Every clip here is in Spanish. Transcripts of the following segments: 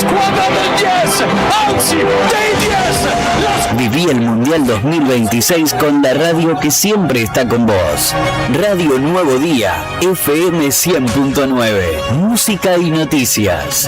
squadra del 10, anzi dei 10. Viví el Mundial 2026 con la radio que siempre está con vos. Radio Nuevo Día, FM 100.9, música y noticias.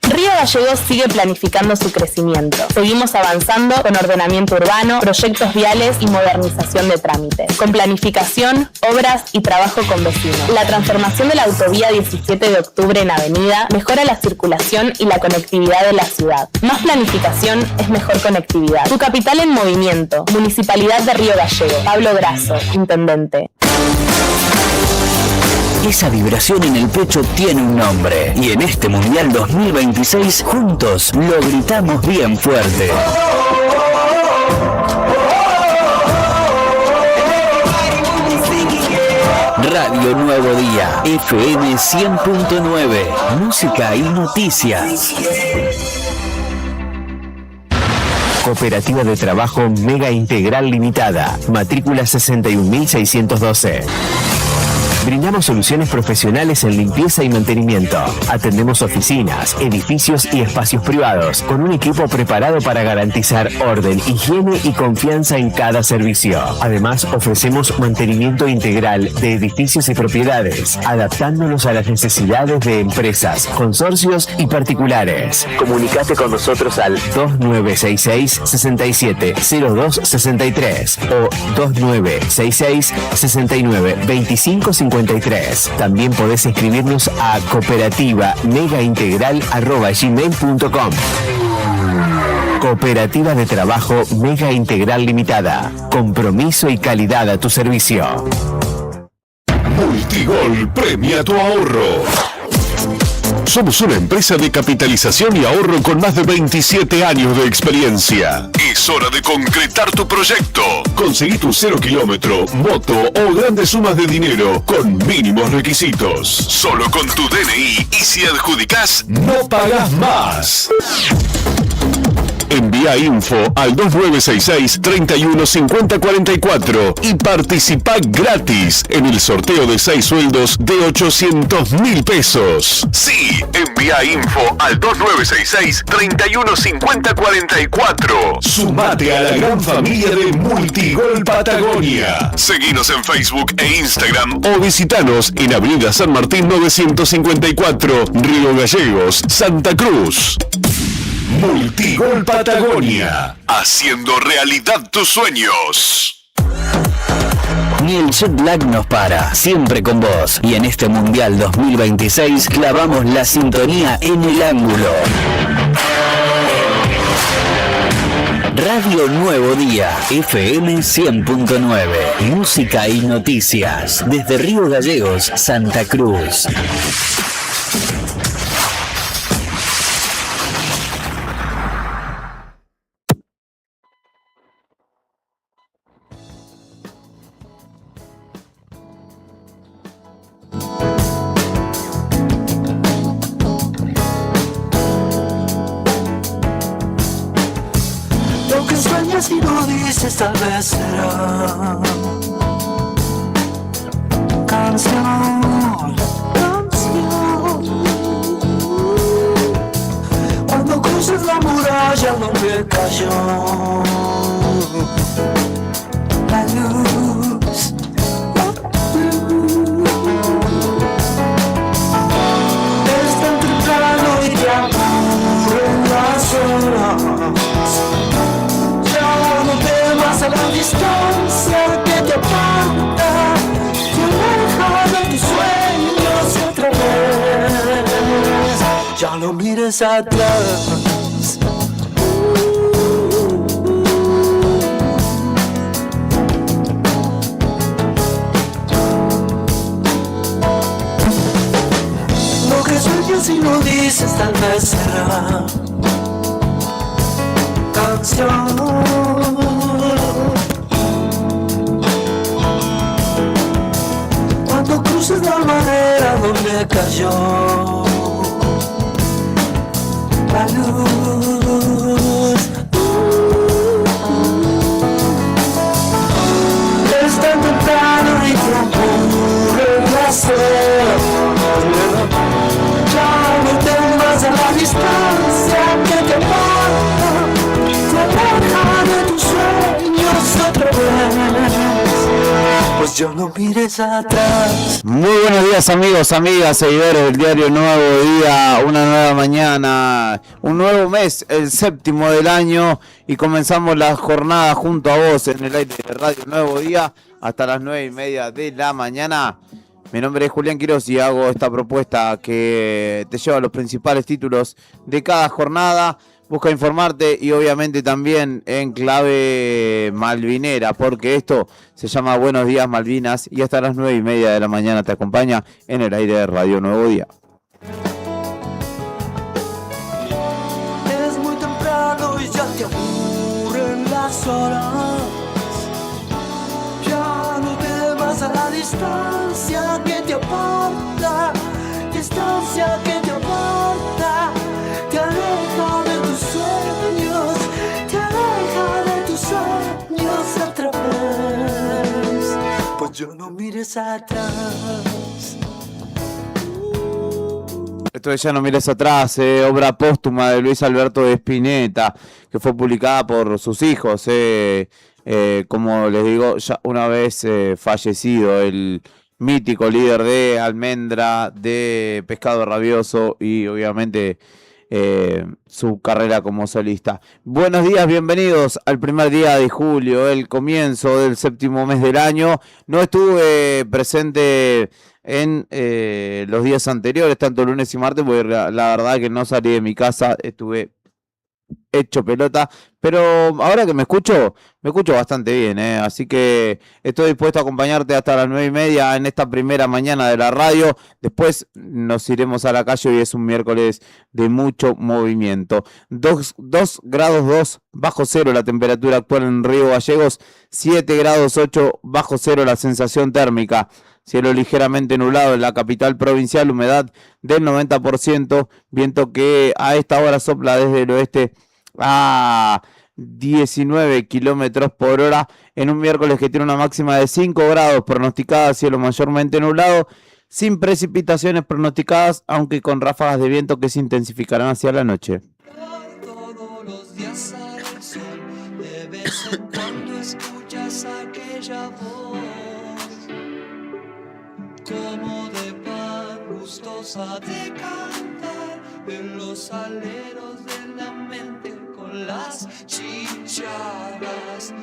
Río Gallegos sigue planificando su crecimiento. Seguimos avanzando con ordenamiento urbano, proyectos viales y modernización de trámites. Con planificación, obras y trabajo con vecinos. La transformación de la autovía 17 de octubre en avenida mejora la circulación y la conectividad de la ciudad. Más planificación es mejor conectividad. Tu capital en movimiento. Municipalidad de Río Gallegos. Pablo Grasso, Intendente. Esa vibración en el pecho tiene un nombre y en este Mundial 2026 juntos lo gritamos bien fuerte. Radio Nuevo Día, FM 100.9, música y noticias. Cooperativa de Trabajo Mega Integral Limitada, matrícula 61.612. Brindamos soluciones profesionales en limpieza y mantenimiento. Atendemos oficinas, edificios y espacios privados con un equipo preparado para garantizar orden, higiene y confianza en cada servicio. Además, ofrecemos mantenimiento integral de edificios y propiedades, adaptándonos a las necesidades de empresas, consorcios y particulares. Comunicate con nosotros al 2966-670263 o 2966-692553. También podés escribirnos a cooperativa-megaintegral@gmail.com. Cooperativa de Trabajo Mega Integral Limitada. Compromiso y calidad a tu servicio. Multigol premia tu ahorro. Somos una empresa de capitalización y ahorro con más de 27 años de experiencia. Es hora de concretar tu proyecto. Conseguí tu 0 kilómetro, moto o grandes sumas de dinero con mínimos requisitos. Solo con tu DNI y si adjudicás, no pagás más. Envía info al 2966-315044 y participa gratis en el sorteo de 6 sueldos de 800.000 pesos. Sí, envía info al 2966-315044. Sumate a la gran familia de Multigol Patagonia. Seguinos en Facebook e Instagram o visitanos en Avenida San Martín 954, Río Gallegos, Santa Cruz. Multigol Patagonia, haciendo realidad tus sueños. Ni el jet lag nos para, siempre con vos. Y en este Mundial 2026 clavamos la sintonía en el ángulo. Radio Nuevo Día, FM 100.9, música y noticias, desde Río Gallegos, Santa Cruz. Si lo dices tal vez será canción, canción. Cuando cruces la muralla donde cayó la luz, es tan temprano y te aburren las horas. A la distancia que te aparta, te aleja de tus sueños otra vez. Ya no mires atrás. Lo que sueñas y lo dices tal vez será canción. Cuando cruces la madera donde cayó la luz, es tan temprano y te aburre el placer. Ya no yo no mires atrás. Muy buenos días amigos, amigas, seguidores del diario Nuevo Día, una nueva mañana, un nuevo mes, el séptimo del año y comenzamos la jornada junto a vos en el aire de Radio Nuevo Día hasta las 9:30 de la mañana. Mi nombre es Julián Quiroz y hago esta propuesta que te lleva a los principales títulos de cada jornada. Busca informarte y obviamente también en clave malvinera, porque esto se llama Buenos Días Malvinas y hasta las 9:30 de la mañana te acompaña en el aire de Radio Nuevo Día. Es muy temprano y ya te aburren las horas. Ya no te vas a la distancia que te aparta, distancia que te aparta, te aleja de tus sueños, te aleja de tus sueños otra vez. Pues yo no mires atrás. Esto de Ya no mires atrás, obra póstuma de Luis Alberto de Spinetta, que fue publicada por sus hijos, como les digo, ya una vez fallecido el mítico líder de Almendra, de Pescado Rabioso y obviamente su carrera como solista. Buenos días, bienvenidos al primer día de julio, el comienzo del séptimo mes del año. No estuve presente en los días anteriores, tanto lunes y martes, porque la verdad que no salí de mi casa, estuve hecho pelota, pero ahora que me escucho bastante bien, así que estoy dispuesto a acompañarte hasta las 9:30 en esta primera mañana de la radio. Después nos iremos a la calle y es un miércoles de mucho movimiento. 2 grados 2 bajo cero la temperatura actual en Río Gallegos, 7 grados 8 bajo cero la sensación térmica. Cielo ligeramente nublado en la capital provincial, humedad del 90%, viento que a esta hora sopla desde el oeste a 19 kilómetros por hora, en un miércoles que tiene una máxima de 5 grados pronosticada, cielo mayormente nublado, sin precipitaciones pronosticadas, aunque con ráfagas de viento que se intensificarán hacia la noche. Todos los días sale el sol, de vez en cuando escuchas aquella voz, como de pan gustosa de cantar en los aleros de la mente con las chicharras.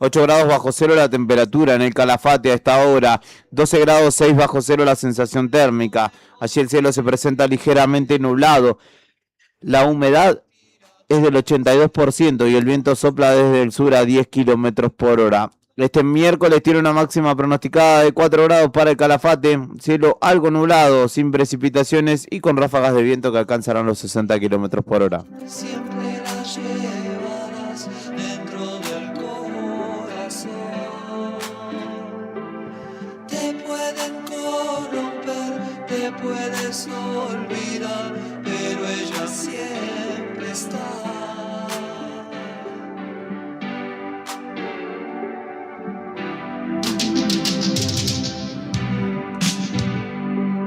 8 grados bajo cero la temperatura en el Calafate a esta hora, 12 grados 6 bajo cero la sensación térmica. Allí el cielo se presenta ligeramente nublado. La humedad es del 82% y el viento sopla desde el sur a 10 kilómetros por hora. Este miércoles tiene una máxima pronosticada de 4 grados para el Calafate, cielo algo nublado, sin precipitaciones y con ráfagas de viento que alcanzarán los 60 kilómetros por hora. Siempre la llevarás dentro del corazón. Te pueden corromper, te puedes olvidar, pero ella siempre está.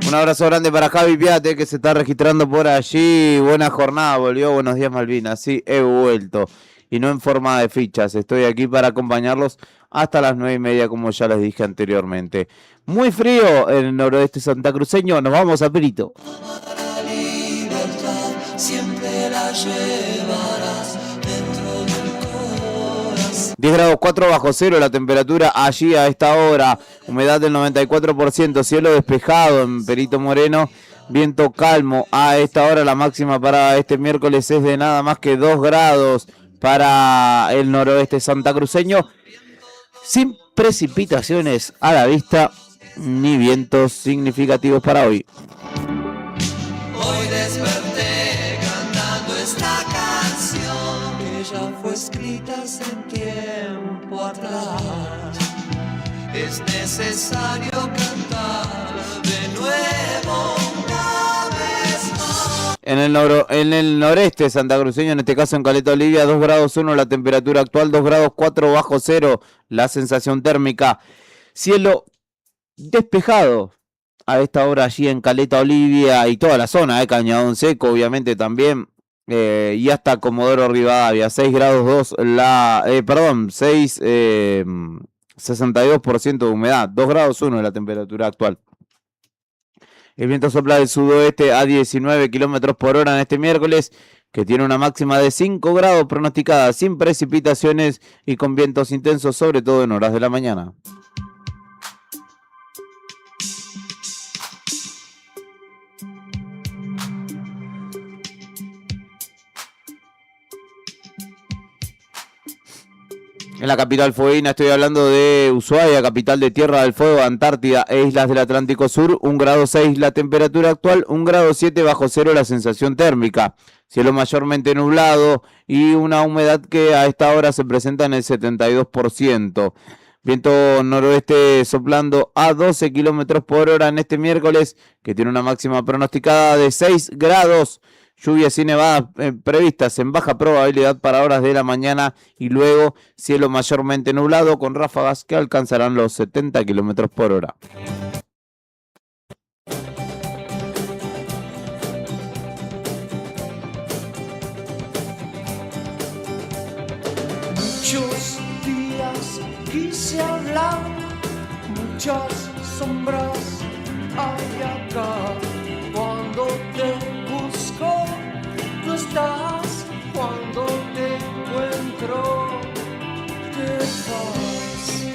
Un abrazo grande para Javi Piate que se está registrando por allí. Buena jornada, volvió. Buenos días Malvinas. Sí, he vuelto. Y no en forma de fichas. Estoy aquí para acompañarlos hasta las 9:30 como ya les dije anteriormente. Muy frío en el noroeste santacruceño. Nos vamos a Perito. La libertad siempre la llevarás dentro del corazón. 10 grados 4 bajo cero la temperatura allí a esta hora. Humedad del 94%. Cielo despejado en Perito Moreno. Viento calmo a esta hora. La máxima para este miércoles es de nada más que 2 grados para el noroeste santacruceño. Sin precipitaciones a la vista ni vientos significativos para hoy. Hoy desperté cantando esta canción que ya fue escrita hace tiempo atrás. Es necesario cantar de nuevo una vez más. En el noreste santacruceño, en este caso en Caleta Olivia, 2 grados 1 la temperatura actual, 2 grados 4 bajo cero la sensación térmica. Cielo despejado a esta hora allí en Caleta Olivia y toda la zona de Cañadón Seco, obviamente también, y hasta Comodoro Rivadavia, 6 grados 2 6 62% de humedad, 2 grados 1 la temperatura actual. El viento sopla del sudoeste a 19 kilómetros por hora en este miércoles, que tiene una máxima de 5 grados pronosticada, sin precipitaciones y con vientos intensos, sobre todo en horas de la mañana. En la capital fueguina estoy hablando de Ushuaia, capital de Tierra del Fuego, Antártida e islas del Atlántico Sur. 1 grado 6 la temperatura actual, 1 grado 7 bajo cero la sensación térmica. Cielo mayormente nublado y una humedad que a esta hora se presenta en el 72%. Viento noroeste soplando a 12 kilómetros por hora en este miércoles, que tiene una máxima pronosticada de 6 grados. Lluvias y nevadas previstas en baja probabilidad para horas de la mañana y luego cielo mayormente nublado con ráfagas que alcanzarán los 70 kilómetros por hora. Muchos días quise hablar, muchas sombras hay acá. Cuando te busco, no estás. Cuando te encuentro, te vas.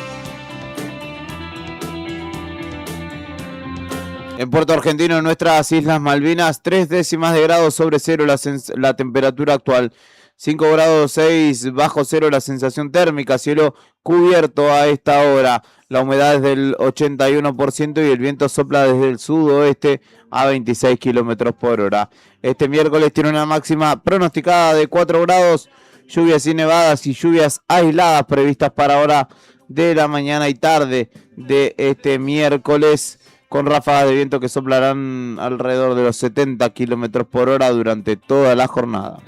En Puerto Argentino, en nuestras Islas Malvinas, 3 décimas de grado sobre cero la temperatura actual. 5 grados 6 bajo cero la sensación térmica, cielo cubierto a esta hora. La humedad es del 81% y el viento sopla desde el sudoeste a 26 kilómetros por hora. Este miércoles tiene una máxima pronosticada de 4 grados, lluvias y nevadas y lluvias aisladas previstas para hora de la mañana y tarde de este miércoles, con ráfagas de viento que soplarán alrededor de los 70 kilómetros por hora durante toda la jornada.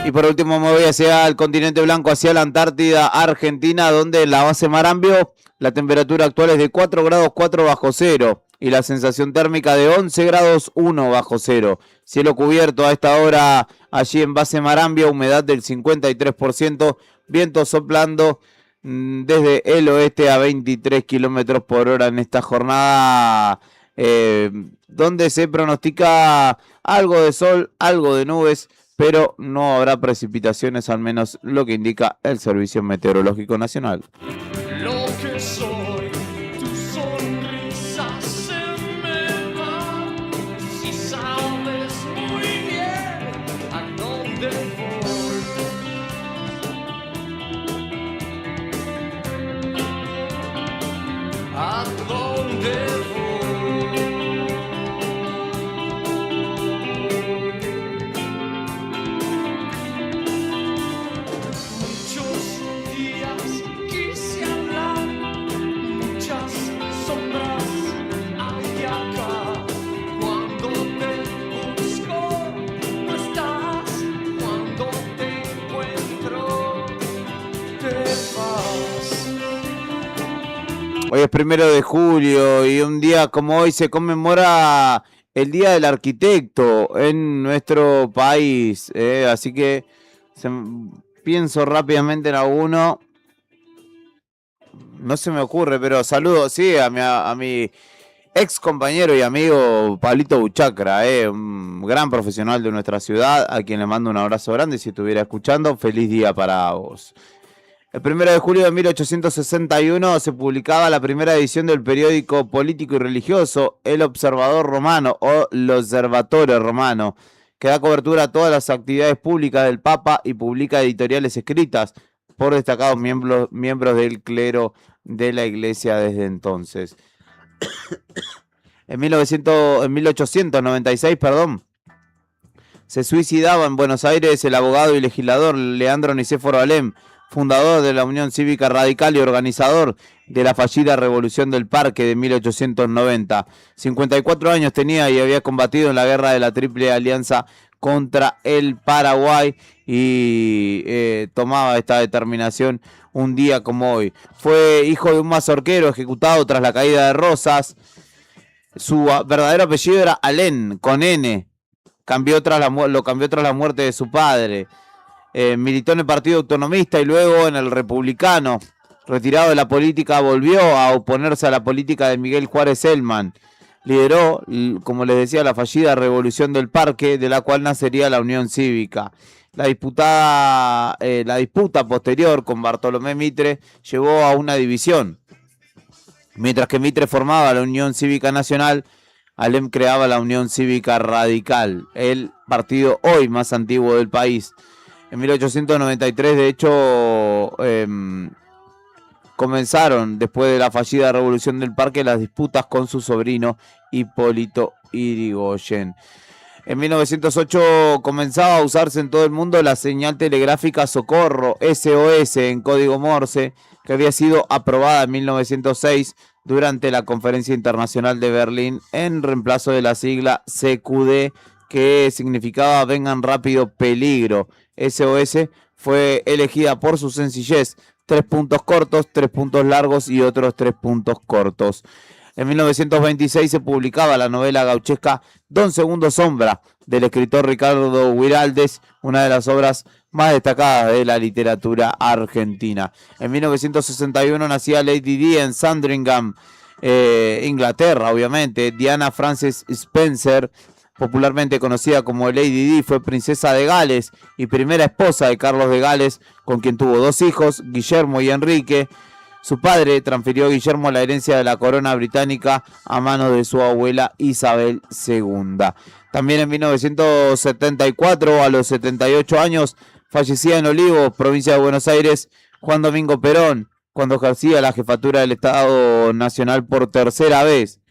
Y por último me voy hacia el continente blanco, hacia la Antártida Argentina, donde en la base Marambio la temperatura actual es de 4 grados 4 bajo cero y la sensación térmica de 11 grados 1 bajo cero. Cielo cubierto a esta hora allí en base Marambio, humedad del 53%, viento soplando desde el oeste a 23 kilómetros por hora en esta jornada, donde se pronostica algo de sol, algo de nubes, pero no habrá precipitaciones, al menos lo que indica el Servicio Meteorológico Nacional. Lo que soy, tu sonrisa se me va. Si sabes muy bien a dónde voy. A dónde voy. Hoy es 1 de julio y un día como hoy se conmemora el Día del Arquitecto en nuestro país, así que pienso rápidamente en alguno. No se me ocurre, pero saludo, sí, a mi ex compañero y amigo Pablito Buchacra, un gran profesional de nuestra ciudad, a quien le mando un abrazo grande. Si estuviera escuchando, feliz día para vos. El 1 de julio de 1861 se publicaba la primera edición del periódico político y religioso El Observador Romano o L'Osservatore Romano, que da cobertura a todas las actividades públicas del Papa y publica editoriales escritas por destacados miembros del clero de la Iglesia desde entonces. En 1896, se suicidaba en Buenos Aires el abogado y legislador Leandro Nicéforo Alem, fundador de la Unión Cívica Radical y organizador de la fallida Revolución del Parque de 1890. 54 años tenía y había combatido en la guerra de la Triple Alianza contra el Paraguay y tomaba esta determinación un día como hoy. Fue hijo de un mazorquero ejecutado tras la caída de Rosas. Su verdadero apellido era Alén, con N. Lo cambió tras la muerte de su padre. Militó en el Partido Autonomista y luego en el Republicano. Retirado de la política, volvió a oponerse a la política de Miguel Juárez Elman. Lideró, como les decía, la fallida Revolución del Parque, de la cual nacería la Unión Cívica. La disputa posterior con Bartolomé Mitre llevó a una división. Mientras que Mitre formaba la Unión Cívica Nacional, Alem creaba la Unión Cívica Radical, el partido hoy más antiguo del país. En 1893, de hecho, comenzaron, después de la fallida Revolución del Parque, las disputas con su sobrino Hipólito Yrigoyen. En 1908 comenzaba a usarse en todo el mundo la señal telegráfica Socorro, SOS, en código Morse, que había sido aprobada en 1906 durante la Conferencia Internacional de Berlín en reemplazo de la sigla CQD, que significaba Vengan Rápido Peligro. SOS fue elegida por su sencillez, 3 puntos cortos, 3 puntos largos y otros 3 puntos cortos. En 1926 se publicaba la novela gauchesca Don Segundo Sombra, del escritor Ricardo Guiraldes, una de las obras más destacadas de la literatura argentina. En 1961 nacía Lady Di en Sandringham, Inglaterra, obviamente. Diana Frances Spencer, popularmente conocida como Lady Di, fue princesa de Gales y primera esposa de Carlos de Gales, con quien tuvo 2 hijos, Guillermo y Enrique. Su padre transfirió a Guillermo la herencia de la corona británica a manos de su abuela Isabel II. También en 1974, a los 78 años, fallecía en Olivos, provincia de Buenos Aires, Juan Domingo Perón, cuando ejercía la jefatura del Estado Nacional por tercera vez.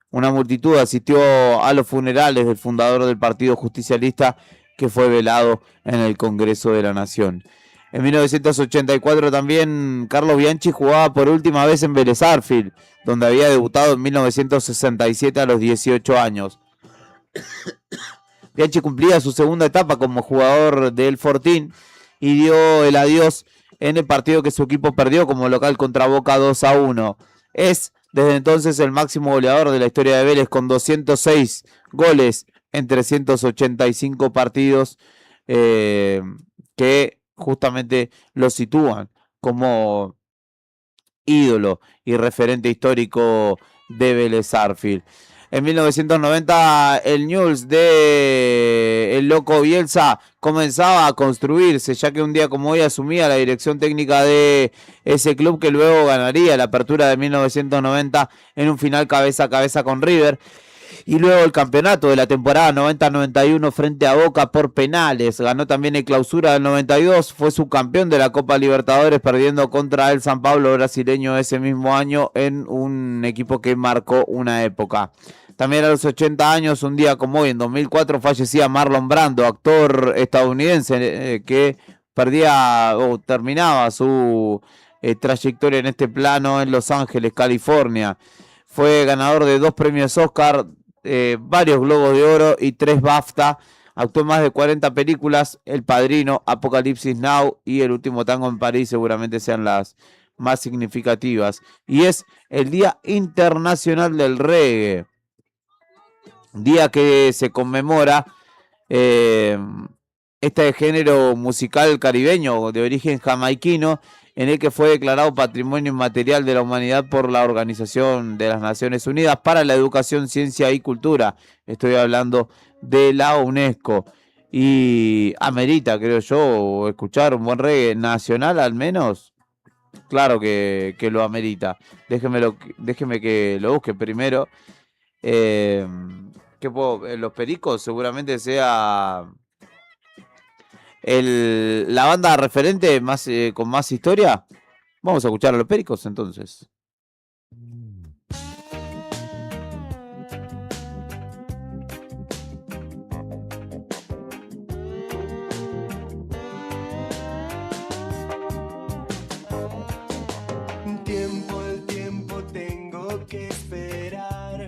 Una multitud asistió a los funerales del fundador del Partido Justicialista, que fue velado en el Congreso de la Nación. En 1984 también Carlos Bianchi jugaba por última vez en Vélez Sarsfield, donde había debutado en 1967 a los 18 años. Bianchi cumplía su segunda etapa como jugador del Fortín y dio el adiós en el partido que su equipo perdió como local contra Boca 2-1. Es desde entonces el máximo goleador de la historia de Vélez, con 206 goles en 385 partidos, que justamente lo sitúan como ídolo y referente histórico de Vélez Sarsfield. En 1990 el Newell's de el Loco Bielsa comenzaba a construirse, ya que un día como hoy asumía la dirección técnica de ese club, que luego ganaría la apertura de 1990 en un final cabeza a cabeza con River. Y luego el campeonato de la temporada 90-91 frente a Boca por penales. Ganó también el clausura del 92. Fue subcampeón de la Copa Libertadores, perdiendo contra el San Pablo brasileño ese mismo año, en un equipo que marcó una época. También a los 80 años, un día como hoy, en 2004, fallecía Marlon Brando, actor estadounidense que terminaba su trayectoria en este plano en Los Ángeles, California. Fue ganador de 2 premios Oscar, varios Globos de Oro y 3 BAFTA. Actuó en más de 40 películas: El Padrino, Apocalipsis Now y El Último Tango en París seguramente sean las más significativas. Y es el Día Internacional del Reggae, día que se conmemora este género musical caribeño de origen jamaiquino, en el que fue declarado Patrimonio Inmaterial de la Humanidad por la Organización de las Naciones Unidas para la Educación, Ciencia y Cultura. Estoy hablando de la UNESCO. Y amerita, creo yo, escuchar un buen reggae nacional al menos. Claro que lo amerita. Déjeme que lo busque primero. Los Pericos seguramente sea la banda referente más con más historia. Vamos a escuchar a Los Pericos entonces. El tiempo tengo que esperar.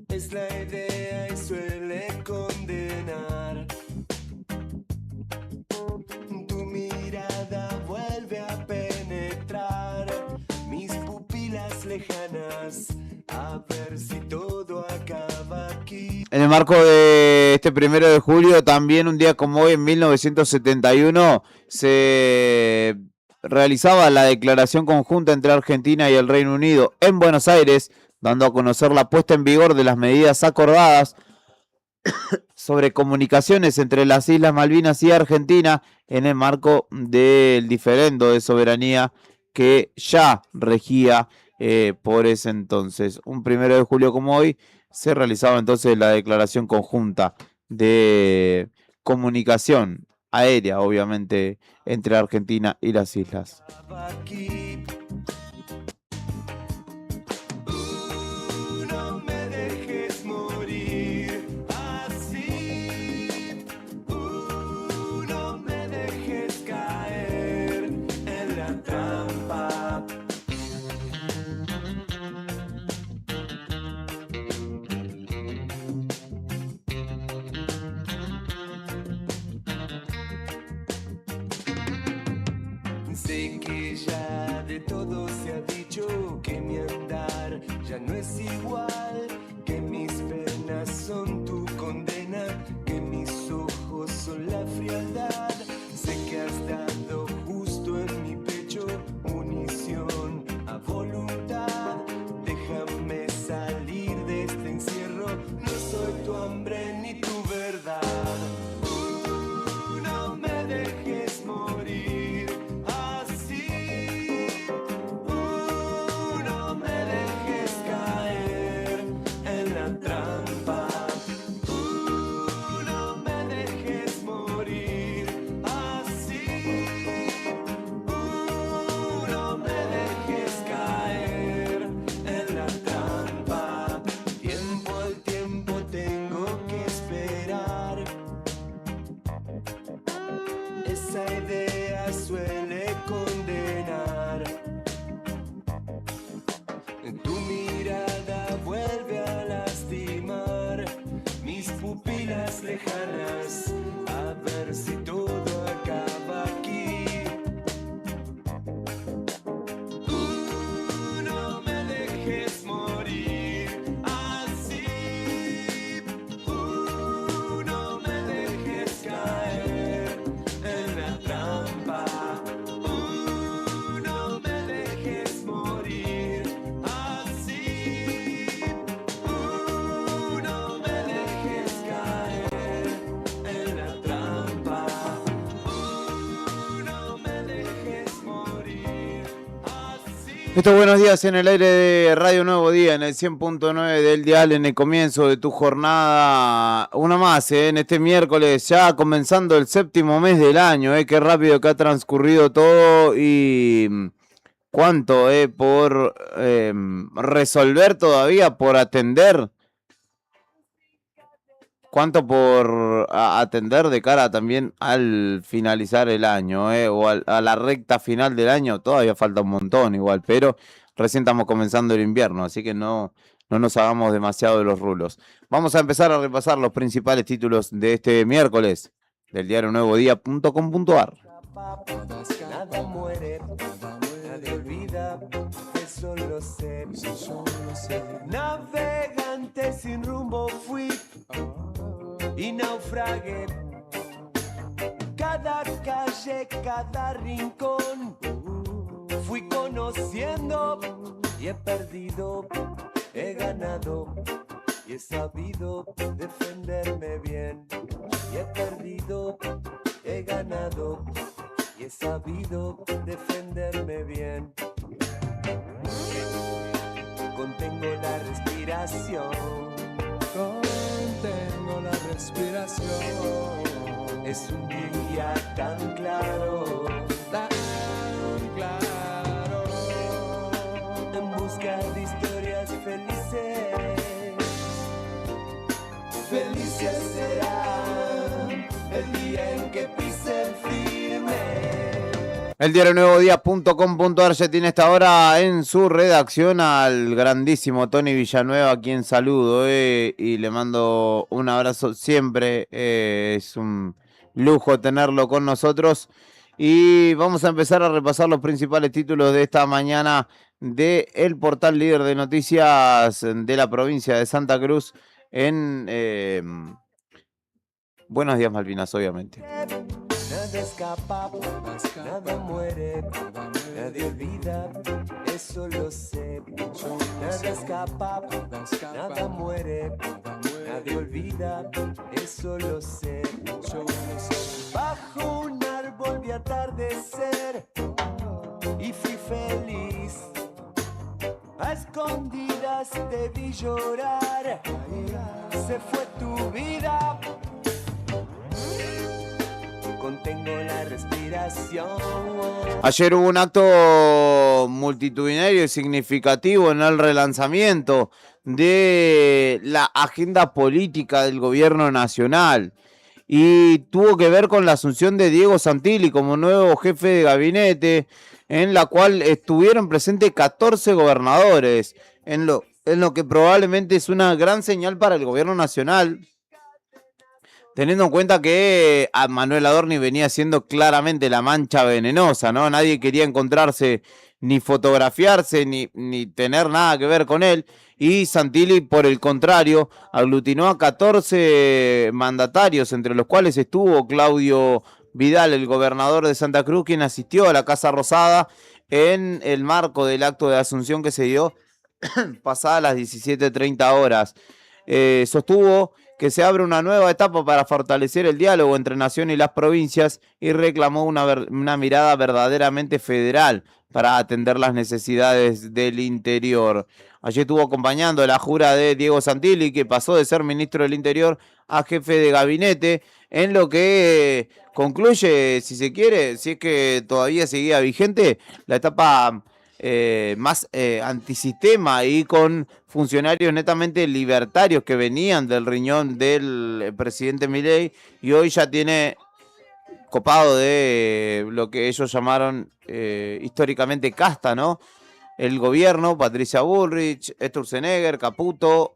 Es la idea y suele En el marco de este 1 de julio, también un día como hoy, en 1971, se realizaba la declaración conjunta entre Argentina y el Reino Unido en Buenos Aires, dando a conocer la puesta en vigor de las medidas acordadas sobre comunicaciones entre las Islas Malvinas y Argentina en el marco del diferendo de soberanía que ya regía por ese entonces. Un 1 de julio como hoy se realizaba entonces la declaración conjunta de comunicación aérea, obviamente, entre Argentina y las islas. No me dejes morir así. No me dejes caer en la trampa. Sé que ya de todo se ha dicho, que mi andar ya no es igual, que mis penas son tu condena, que mis ojos son la frialdad. Sé que has dado justo en mi pecho munición a voluntad. Déjame salir de este encierro, no soy tu hambre ni tu verdad. No me dejes morir así. No me dejes caer en la trampa. No me dejes morir así. No me dejes caer en la trampa. Tiempo al tiempo tengo que esperar. Esa idea suele condenar. Tu mirada vuelve a lastimar mis pupilas lejanas. A ver si todo acaba aquí. No me dejes morir así. No me dejes caer en la trampa. No me dejes morir así. No me dejes caer en la trampa. No me dejes morir así. Estos buenos días en el aire de Radio Nuevo Día, en el 100.9 del dial, en el comienzo de tu jornada. Una más, en este miércoles, ya comenzando el 7º mes del año. Qué rápido que ha transcurrido todo y cuánto por resolver todavía, por atender. Cuánto por atender de cara también al finalizar el año, o a la recta final del año. Todavía falta un montón igual, pero recién estamos comenzando el invierno, así que no nos hagamos demasiado de los rulos. Vamos a empezar a repasar los principales títulos de este miércoles del diario nuevodía.com.ar. Nada muere, nadie olvida, eso lo sé. Navegante sin rumbo fui y naufragué. Cada calle, cada rincón fui conociendo y he perdido, he ganado y he sabido defenderme bien. Y he perdido, he ganado y he sabido defenderme bien. Contengo la respiración. Contengo la respiración. Es un día tan claro, tan claro. En busca de historias felices. Felices será el día en que pise firme. El diario nuevodía.com.ar ya tiene esta hora en su redacción al grandísimo Tony Villanueva, a quien saludo y le mando un abrazo siempre. Es un lujo tenerlo con nosotros. Y vamos a empezar a repasar los principales títulos de esta mañana del portal líder de noticias de la provincia de Santa Cruz. en Buenos Días Malvinas, obviamente. Nada escapa, nada muere, nadie olvida, eso lo sé. Nada escapa, nada muere, nadie olvida, eso lo sé. Bajo un árbol vi atardecer y fui feliz. A escondidas te vi llorar, se fue tu vida. Contengo la respiración. Ayer hubo un acto multitudinario y significativo en el relanzamiento de la agenda política del gobierno nacional y tuvo que ver con la asunción de Diego Santilli como nuevo jefe de gabinete, en la cual estuvieron presentes 14 gobernadores, en lo que probablemente es una gran señal para el gobierno nacional, teniendo en cuenta que a Manuel Adorni venía siendo claramente la mancha venenosa, ¿no? Nadie quería encontrarse, ni fotografiarse, ni tener nada que ver con él. Y Santilli, por el contrario, aglutinó a 14 mandatarios, entre los cuales estuvo Claudio Vidal, el gobernador de Santa Cruz, quien asistió a la Casa Rosada en el marco del acto de asunción que se dio pasadas las 17:30 horas. Sostuvo que se abre una nueva etapa para fortalecer el diálogo entre Nación y las provincias y reclamó una mirada verdaderamente federal para atender las necesidades del interior. Allí estuvo acompañando la jura de Diego Santilli, que pasó de ser ministro del Interior a jefe de gabinete, en lo que concluye, si se quiere, si es que todavía seguía vigente, la etapa más antisistema y con funcionarios netamente libertarios que venían del riñón del presidente Milei, y hoy ya tiene copado de lo que ellos llamaron históricamente casta, ¿no? El gobierno, Patricia Bullrich, Sturzenegger, Caputo,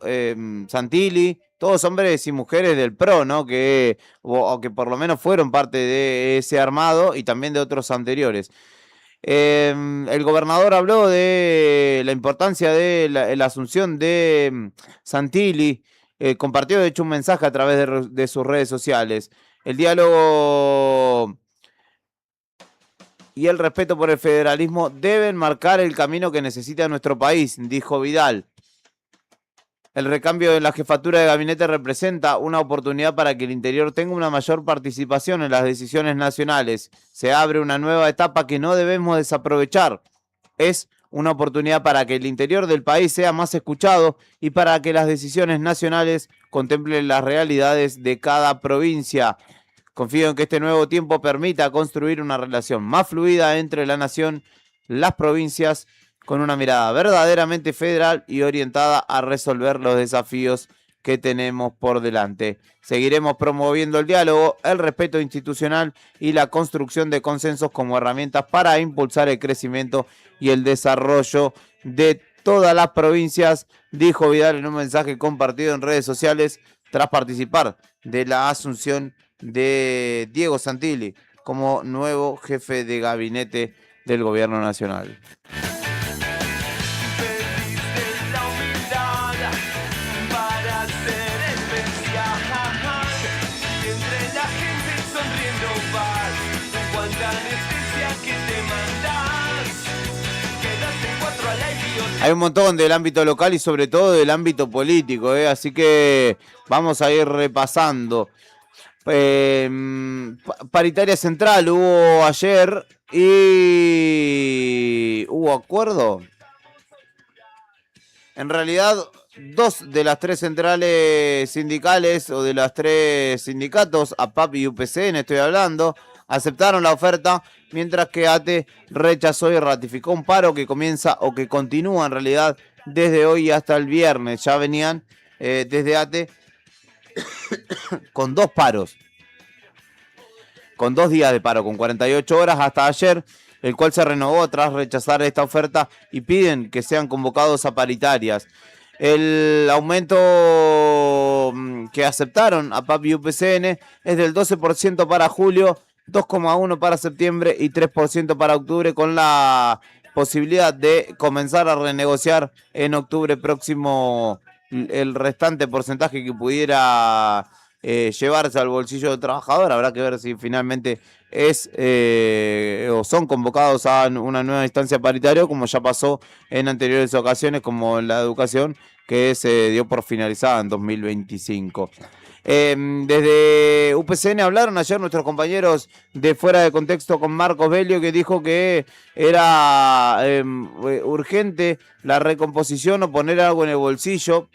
Santilli, todos hombres y mujeres del PRO, ¿no? O que por lo menos fueron parte de ese armado y también de otros anteriores. El gobernador habló de la importancia de la asunción de Santilli, compartió de hecho un mensaje a través de sus redes sociales. El diálogo y el respeto por el federalismo deben marcar el camino que necesita nuestro país, dijo Vidal. El recambio en la jefatura de gabinete representa una oportunidad para que el interior tenga una mayor participación en las decisiones nacionales. Se abre una nueva etapa que no debemos desaprovechar. Es una oportunidad para que el interior del país sea más escuchado y para que las decisiones nacionales contemplen las realidades de cada provincia. Confío en que este nuevo tiempo permita construir una relación más fluida entre la nación, las provincias, con una mirada verdaderamente federal y orientada a resolver los desafíos que tenemos por delante. Seguiremos promoviendo el diálogo, el respeto institucional y la construcción de consensos como herramientas para impulsar el crecimiento y el desarrollo de todas las provincias, dijo Vidal en un mensaje compartido en redes sociales tras participar de la asunción de Diego Santilli como nuevo jefe de gabinete del gobierno nacional. Hay un montón del ámbito local y sobre todo del ámbito político, así que vamos a ir repasando. Paritaria central hubo ayer y hubo acuerdo. En realidad, 2 de las 3 centrales sindicales o de los 3 sindicatos, APAP y UPCN estoy hablando, aceptaron la oferta, mientras que ATE rechazó y ratificó un paro que comienza o que continúa en realidad desde hoy hasta el viernes. Ya venían desde ATE con 2 paros, con 2 días de paro, con 48 horas hasta ayer, el cual se renovó tras rechazar esta oferta y piden que sean convocados a paritarias. El aumento que aceptaron APAP y UPCN es del 12% para julio, 2,1% para septiembre y 3% para octubre, con la posibilidad de comenzar a renegociar en octubre próximo el restante porcentaje que pudiera llevarse al bolsillo del trabajador. Habrá que ver si finalmente es o son convocados a una nueva instancia paritaria, como ya pasó en anteriores ocasiones, como en la educación, que se dio por finalizada en 2025. Desde UPCN hablaron ayer nuestros compañeros de Fuera de Contexto con Marcos Belio, que dijo que era urgente la recomposición o poner algo en el bolsillo,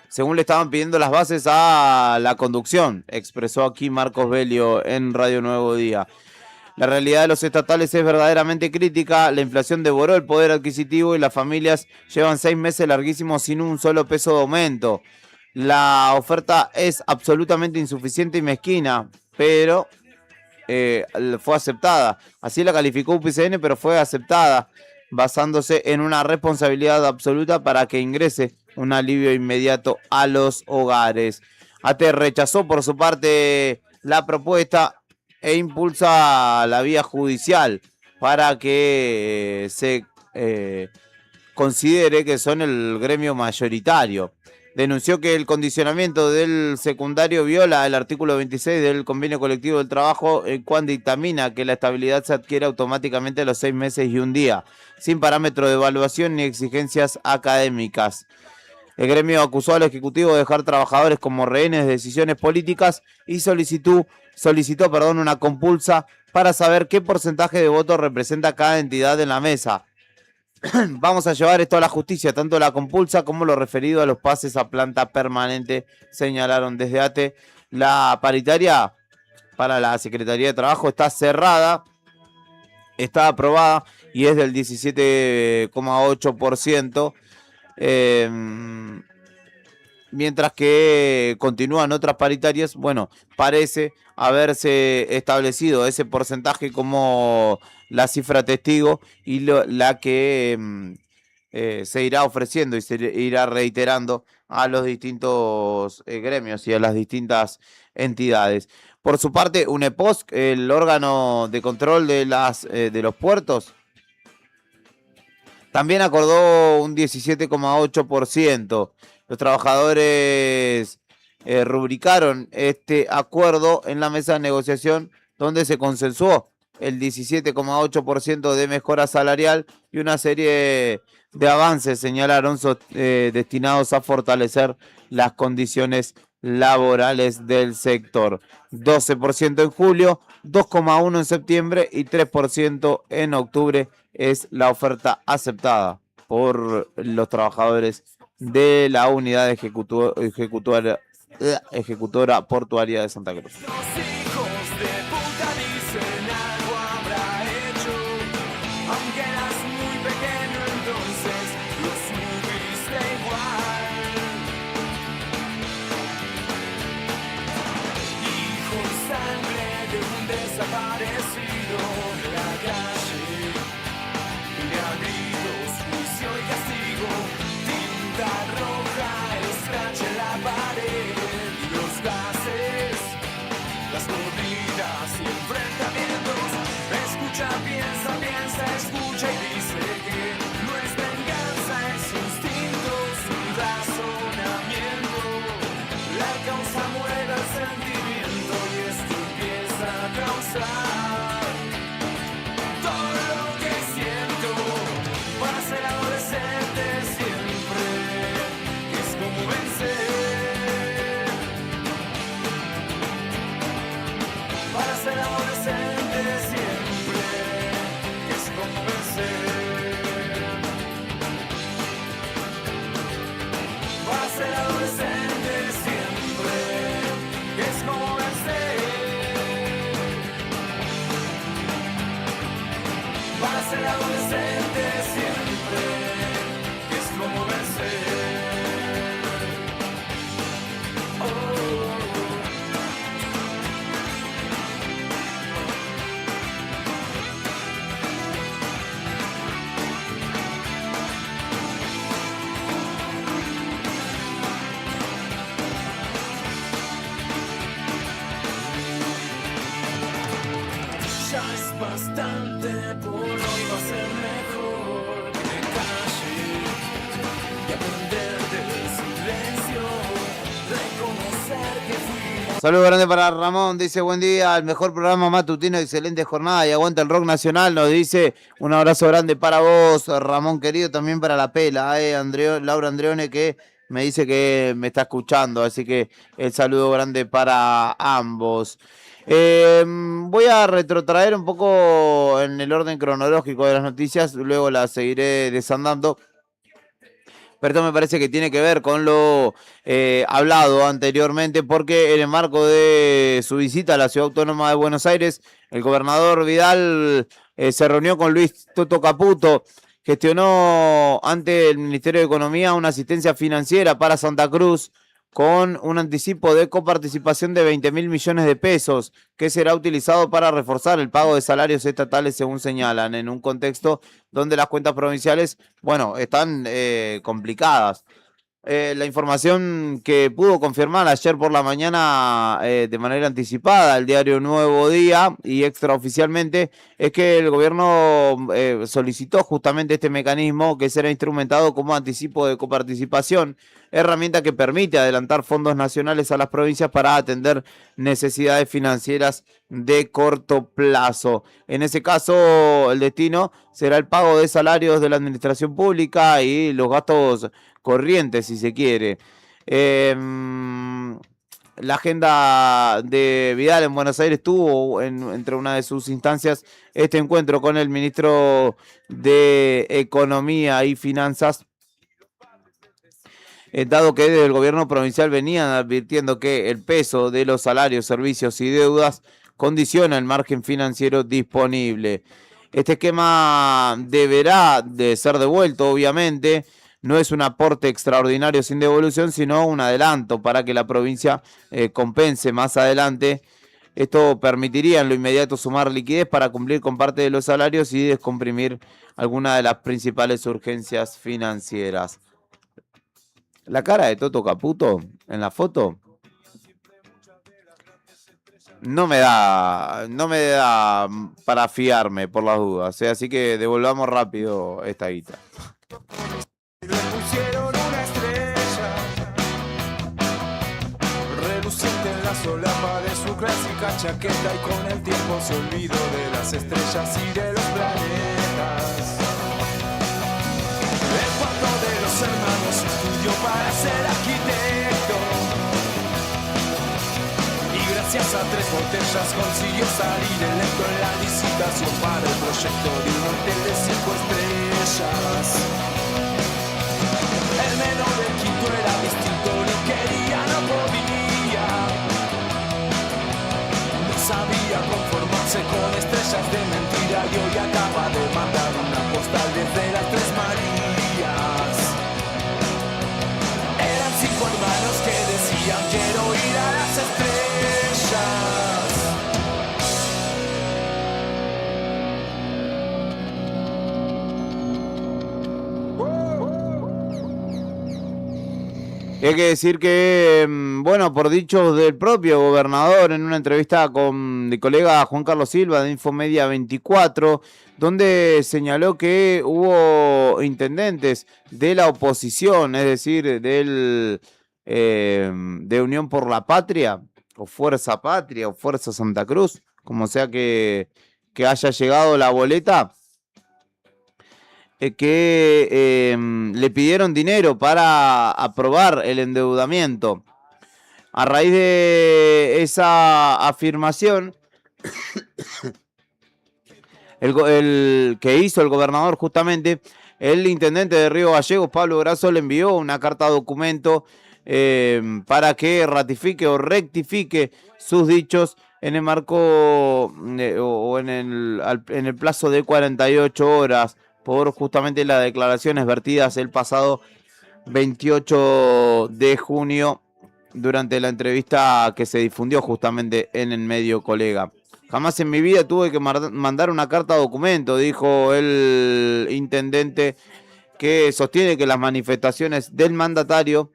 según le estaban pidiendo las bases a la conducción, expresó aquí Marcos Belio en Radio Nuevo Día. La realidad de los estatales es verdaderamente crítica, la inflación devoró el poder adquisitivo y las familias llevan 6 meses larguísimos sin un solo peso de aumento. La oferta es absolutamente insuficiente y mezquina, pero fue aceptada. Así la calificó UPCN, pero fue aceptada, basándose en una responsabilidad absoluta para que ingrese un alivio inmediato a los hogares. ATE rechazó por su parte la propuesta e impulsa la vía judicial para que se considere que son el gremio mayoritario. Denunció que el condicionamiento del secundario viola el artículo 26 del Convenio Colectivo del Trabajo, cuando dictamina que la estabilidad se adquiere automáticamente a los 6 meses y un día, sin parámetro de evaluación ni exigencias académicas. El gremio acusó al Ejecutivo de dejar trabajadores como rehenes de decisiones políticas y solicitó una compulsa para saber qué porcentaje de votos representa cada entidad en la mesa. Vamos a llevar esto a la justicia, tanto la compulsa como lo referido a los pases a planta permanente, señalaron desde ATE. La paritaria para la Secretaría de Trabajo está cerrada, está aprobada y es del 17,8%. Mientras que continúan otras paritarias, bueno, parece haberse establecido ese porcentaje como la cifra testigo y la que se irá ofreciendo y se irá reiterando a los distintos gremios y a las distintas entidades. Por su parte, UNEPOSC, el órgano de control de los puertos, también acordó un 17,8%. Los trabajadores rubricaron este acuerdo en la mesa de negociación, donde se consensuó el 17,8% de mejora salarial y una serie de avances, señalaron, destinados a fortalecer las condiciones laborales del sector. 12% en julio, 2,1% en septiembre y 3% en octubre es la oferta aceptada por los trabajadores de la unidad ejecutora portuaria de Santa Cruz. Las Saludos grande para Ramón, dice buen día, el mejor programa matutino, excelente jornada y aguanta el rock nacional, nos dice un abrazo grande para vos, Ramón querido, también para la pela, Laura Andreone que me dice que me está escuchando, así que el saludo grande para ambos. Voy a retrotraer un poco en el orden cronológico de las noticias, luego las seguiré desandando. Pero esto me parece que tiene que ver con lo hablado anteriormente, porque en el marco de su visita a la Ciudad Autónoma de Buenos Aires, el gobernador Vidal se reunió con Luis Toto Caputo, gestionó ante el Ministerio de Economía una asistencia financiera para Santa Cruz con un anticipo de coparticipación de 20.000 millones de pesos, que será utilizado para reforzar el pago de salarios estatales, según señalan, en un contexto donde las cuentas provinciales, bueno, están complicadas. La información que pudo confirmar ayer por la mañana de manera anticipada el diario Nuevo Día y extraoficialmente es que el gobierno solicitó justamente este mecanismo que será instrumentado como anticipo de coparticipación, herramienta que permite adelantar fondos nacionales a las provincias para atender necesidades financieras de corto plazo. En ese caso, el destino será el pago de salarios de la administración pública y los gastos corrientes, si se quiere. La agenda de Vidal en Buenos Aires tuvo entre una de sus instancias este encuentro con el ministro de Economía y Finanzas, dado que desde el gobierno provincial venían advirtiendo que el peso de los salarios, servicios y deudas condiciona el margen financiero disponible. Este esquema deberá de ser devuelto, obviamente. No es un aporte extraordinario sin devolución, sino un adelanto para que la provincia compense más adelante. Esto permitiría en lo inmediato sumar liquidez para cumplir con parte de los salarios y descomprimir algunas de las principales urgencias financieras. La cara de Toto Caputo en la foto no me da para fiarme por las dudas, así que devolvamos rápido esta guita. Le pusieron una estrella reluciente en la solapa de su clásica chaqueta, y con el tiempo se olvidó de las estrellas y de los planetas. El cuarto de los hermanos estudió para ser arquitecto, y gracias a 3 botellas consiguió salir electo en la licitación para el proyecto de un hotel de 5 estrellas. El menor del quinto era distinto, ni quería, no podía. No sabía conformarse con estrellas de mentira, y hoy acaba de mandar una postal desde las 3 Marías. Eran 5 hermanos que decían quiero ir a las estrellas. Hay que decir que, bueno, por dichos del propio gobernador en una entrevista con mi colega Juan Carlos Silva de Infomedia 24, donde señaló que hubo intendentes de la oposición, es decir, de Unión por la Patria, o Fuerza Patria, o Fuerza Santa Cruz, como sea que haya llegado la boleta, que le pidieron dinero para aprobar el endeudamiento. A raíz de esa afirmación, el que hizo el gobernador justamente, el intendente de Río Gallegos, Pablo Grasso, le envió una carta documento para que ratifique o rectifique sus dichos en el marco o en el plazo de 48 horas por justamente las declaraciones vertidas el pasado 28 de junio durante la entrevista que se difundió justamente en el medio Colega. Jamás en mi vida tuve que mandar una carta documento, dijo el intendente, que sostiene que las manifestaciones del mandatario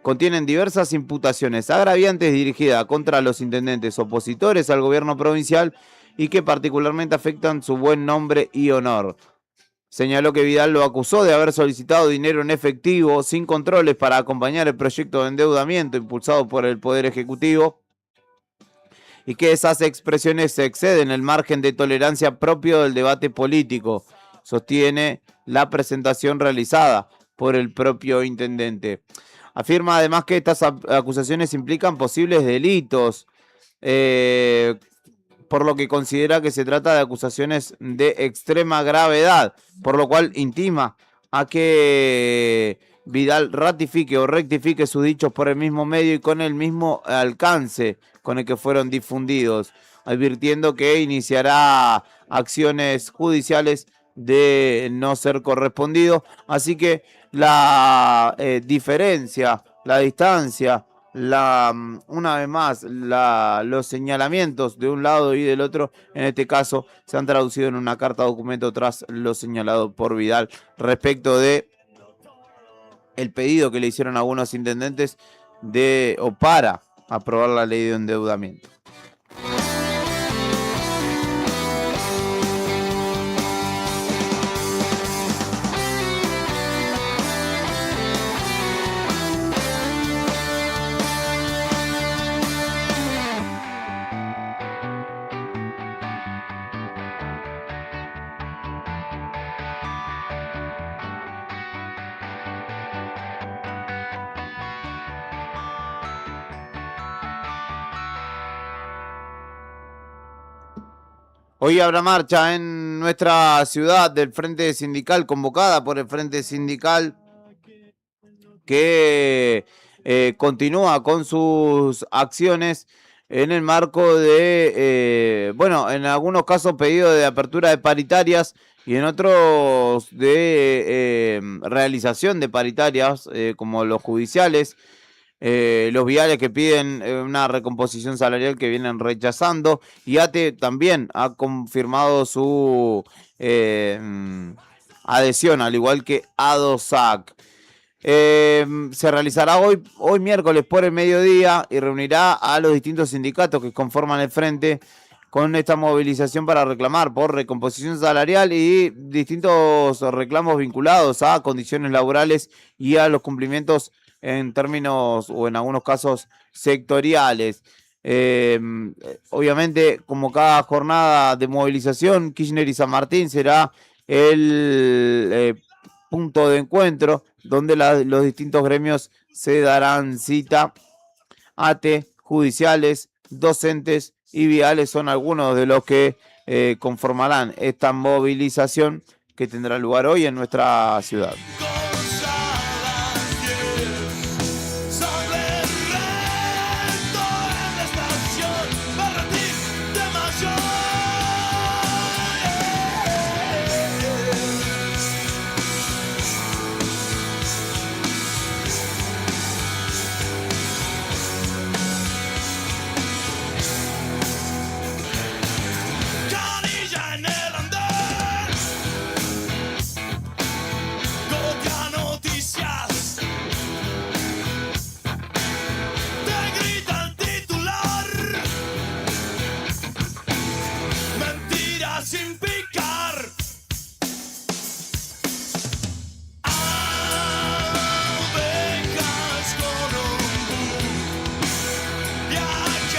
contienen diversas imputaciones agraviantes dirigidas contra los intendentes opositores al gobierno provincial y que particularmente afectan su buen nombre y honor. Señaló que Vidal lo acusó de haber solicitado dinero en efectivo sin controles para acompañar el proyecto de endeudamiento impulsado por el Poder Ejecutivo y que esas expresiones exceden el margen de tolerancia propio del debate político, sostiene la presentación realizada por el propio intendente. Afirma además que estas acusaciones implican posibles delitos, por lo que considera que se trata de acusaciones de extrema gravedad, por lo cual intima a que Vidal ratifique o rectifique sus dichos por el mismo medio y con el mismo alcance con el que fueron difundidos, advirtiendo que iniciará acciones judiciales de no ser correspondido. Así que la diferencia, la distancia, una vez más, los señalamientos de un lado y del otro, en este caso, se han traducido en una carta documento tras lo señalado por Vidal respecto de el pedido que le hicieron a algunos intendentes para aprobar la ley de endeudamiento. Hoy habrá marcha en nuestra ciudad del Frente Sindical, convocada por el Frente Sindical, que continúa con sus acciones en el marco de, en algunos casos pedido de apertura de paritarias y en otros de realización de paritarias, como los judiciales. Los viales que piden una recomposición salarial que vienen rechazando, y ATE también ha confirmado su adhesión, al igual que ADOSAC. Se realizará hoy miércoles por el mediodía y reunirá a los distintos sindicatos que conforman el frente con esta movilización para reclamar por recomposición salarial y distintos reclamos vinculados a condiciones laborales y a los cumplimientos en términos o en algunos casos sectoriales. Obviamente, como cada jornada de movilización, Kirchner y San Martín será el punto de encuentro donde los distintos gremios se darán cita. ATE, judiciales, docentes y viales son algunos de los que conformarán esta movilización que tendrá lugar hoy en nuestra ciudad.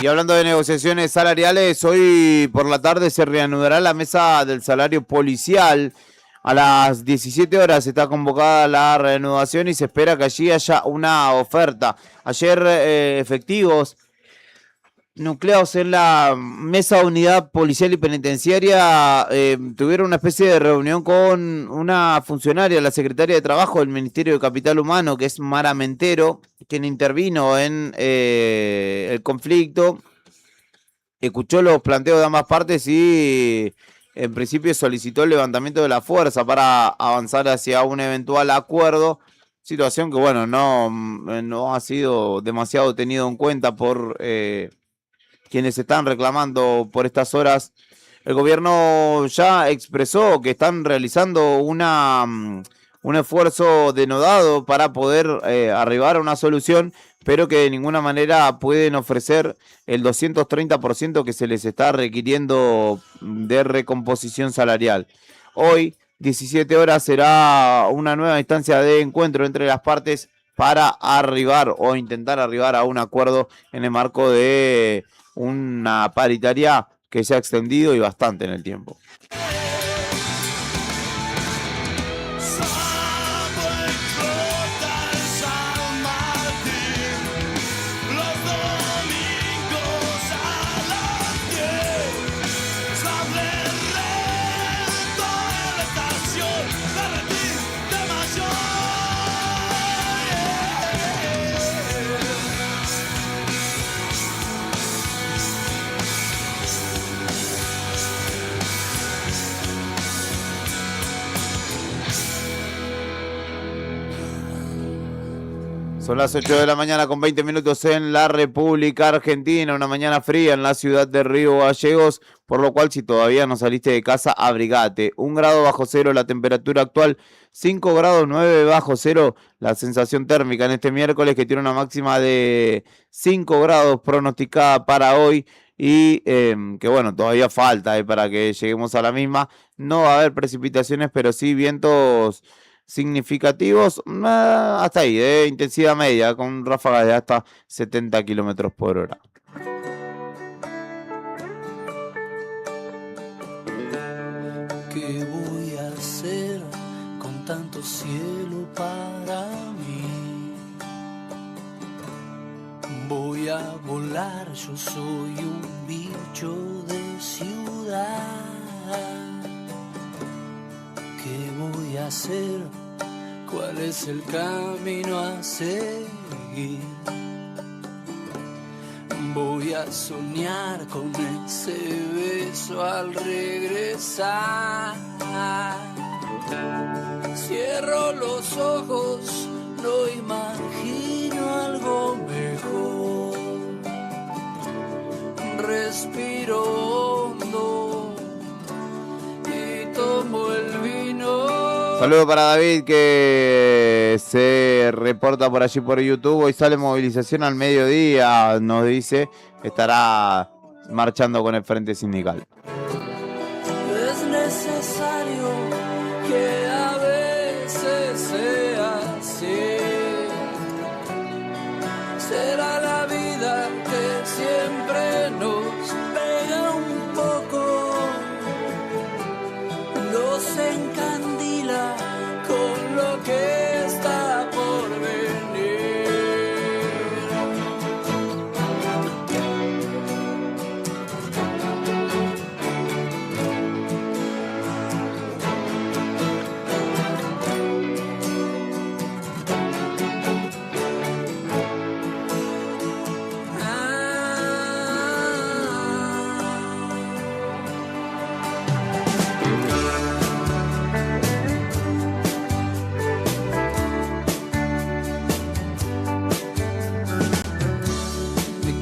Y hablando de negociaciones salariales, hoy por la tarde se reanudará la mesa del salario policial. A las 17 horas está convocada la reanudación y se espera que allí haya una oferta. Ayer efectivos nucleados en la mesa de unidad policial y penitenciaria tuvieron una especie de reunión con una funcionaria, la secretaria de Trabajo del Ministerio de Capital Humano, que es Mara Mentero, quien intervino en el conflicto, escuchó los planteos de ambas partes y en principio solicitó el levantamiento de la fuerza para avanzar hacia un eventual acuerdo, situación que no ha sido demasiado tenido en cuenta por quienes están reclamando por estas horas. El gobierno ya expresó que están realizando un esfuerzo denodado para poder arribar a una solución, pero que de ninguna manera pueden ofrecer el 230% que se les está requiriendo de recomposición salarial. Hoy, 17 horas, será una nueva instancia de encuentro entre las partes para arribar o intentar arribar a un acuerdo en el marco de una paritaria que se ha extendido y bastante en el tiempo. Son las 8 de la mañana con 20 minutos en la República Argentina, una mañana fría en la ciudad de Río Gallegos, por lo cual si todavía no saliste de casa, abrigate. 1 grado bajo cero la temperatura actual, 5 grados 9 bajo cero la sensación térmica en este miércoles, que tiene una máxima de 5 grados pronosticada para hoy. Y que bueno, todavía falta para que lleguemos a la misma. No va a haber precipitaciones, pero sí vientos significativos hasta ahí, de intensidad media, con ráfagas de hasta 70 kilómetros por hora. ¿Qué voy a hacer con tanto cielo para mí? Voy a volar, yo soy un bicho de ciudad. ¿Qué voy a hacer? ¿Cuál es el camino a seguir? Voy a soñar con ese beso al regresar. Cierro los ojos, no imagino algo mejor. Respiro hondo y tomo el vino. Saludo para David, que se reporta por allí por YouTube. Hoy sale movilización al mediodía, nos dice. Estará marchando con el Frente Sindical. Es necesario que a veces sea así. Será la vida que siempre nos pega un poco, nos encandila con lo que está por venir.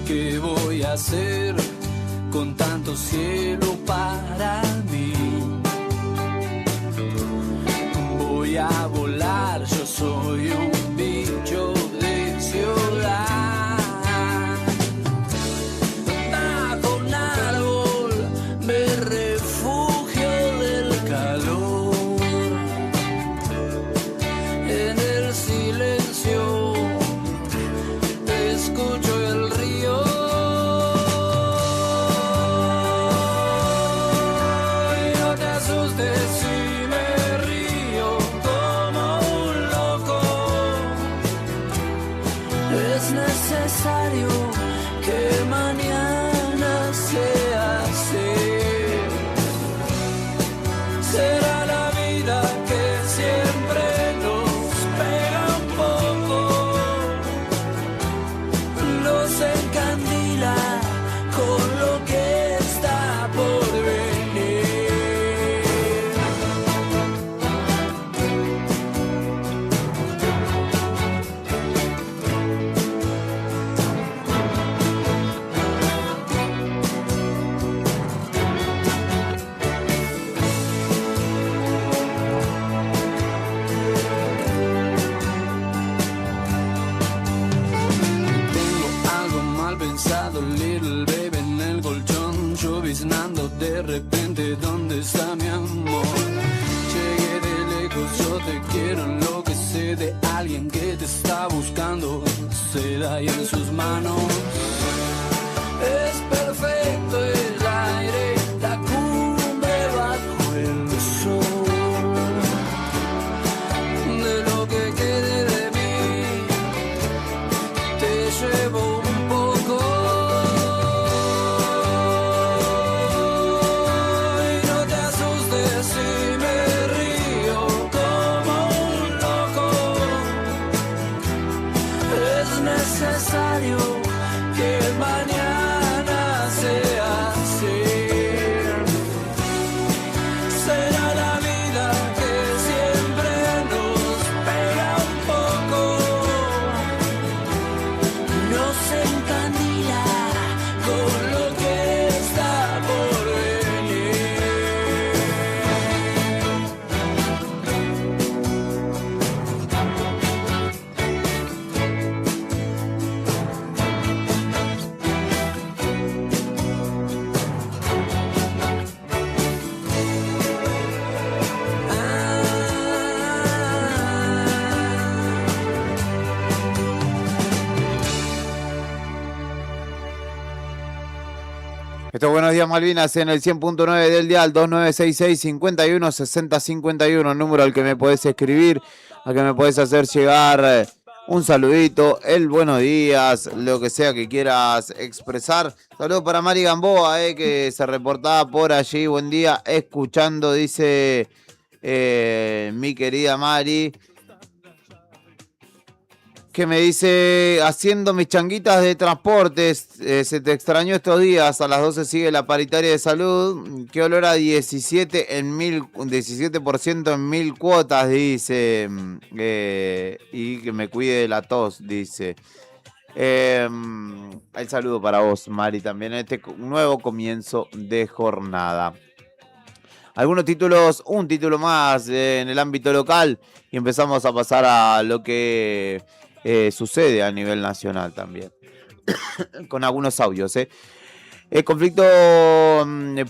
¿Qué voy a hacer con tanto cielo para mí? Voy a volar, yo soy un bicho de ciudad. Bajo un árbol me refugio del calor. En el silencio escucho el río. Y no te asustes si me río como un loco. Es necesario que mañana sea así. Será la vida que siempre nos pega un poco, nos encandila con lo que está por venir. Tengo algo mal pensado, little baby en el colchón, lloviznando de repente, ¿dónde está mi amor? Llegué de lejos, yo te quiero enloquecer. llamarse de alguien que te está buscando se da ahí en sus manos. Es perfecto el aire, la cumbre bajo el sol. De lo que quede de mí, te llevo un poco. Y no te asustes si me río como un loco. Es necesario que el mañana sea así. Será la vida que siempre nos pega un poco, nos encandila con lo que está por venir. Esto es Buenos Días Malvinas en el 100.9 del dial, 2966-516051, el número al que me podés escribir, al que me podés hacer llegar un saludito, el buenos días, lo que sea que quieras expresar. Saludos para Mari Gamboa, que se reportaba por allí. Buen día, escuchando, dice mi querida Mari, que me dice, haciendo mis changuitas de transportes, se te extrañó estos días, a las 12 sigue la paritaria de salud, qué olor a 17% en 1000 cuotas, dice, y que me cuide de la tos, dice. El saludo para vos, Mari, también en este nuevo comienzo de jornada. Algunos títulos, un título más en el ámbito local, y empezamos a pasar a lo que sucede a nivel nacional también, con algunos audios. El conflicto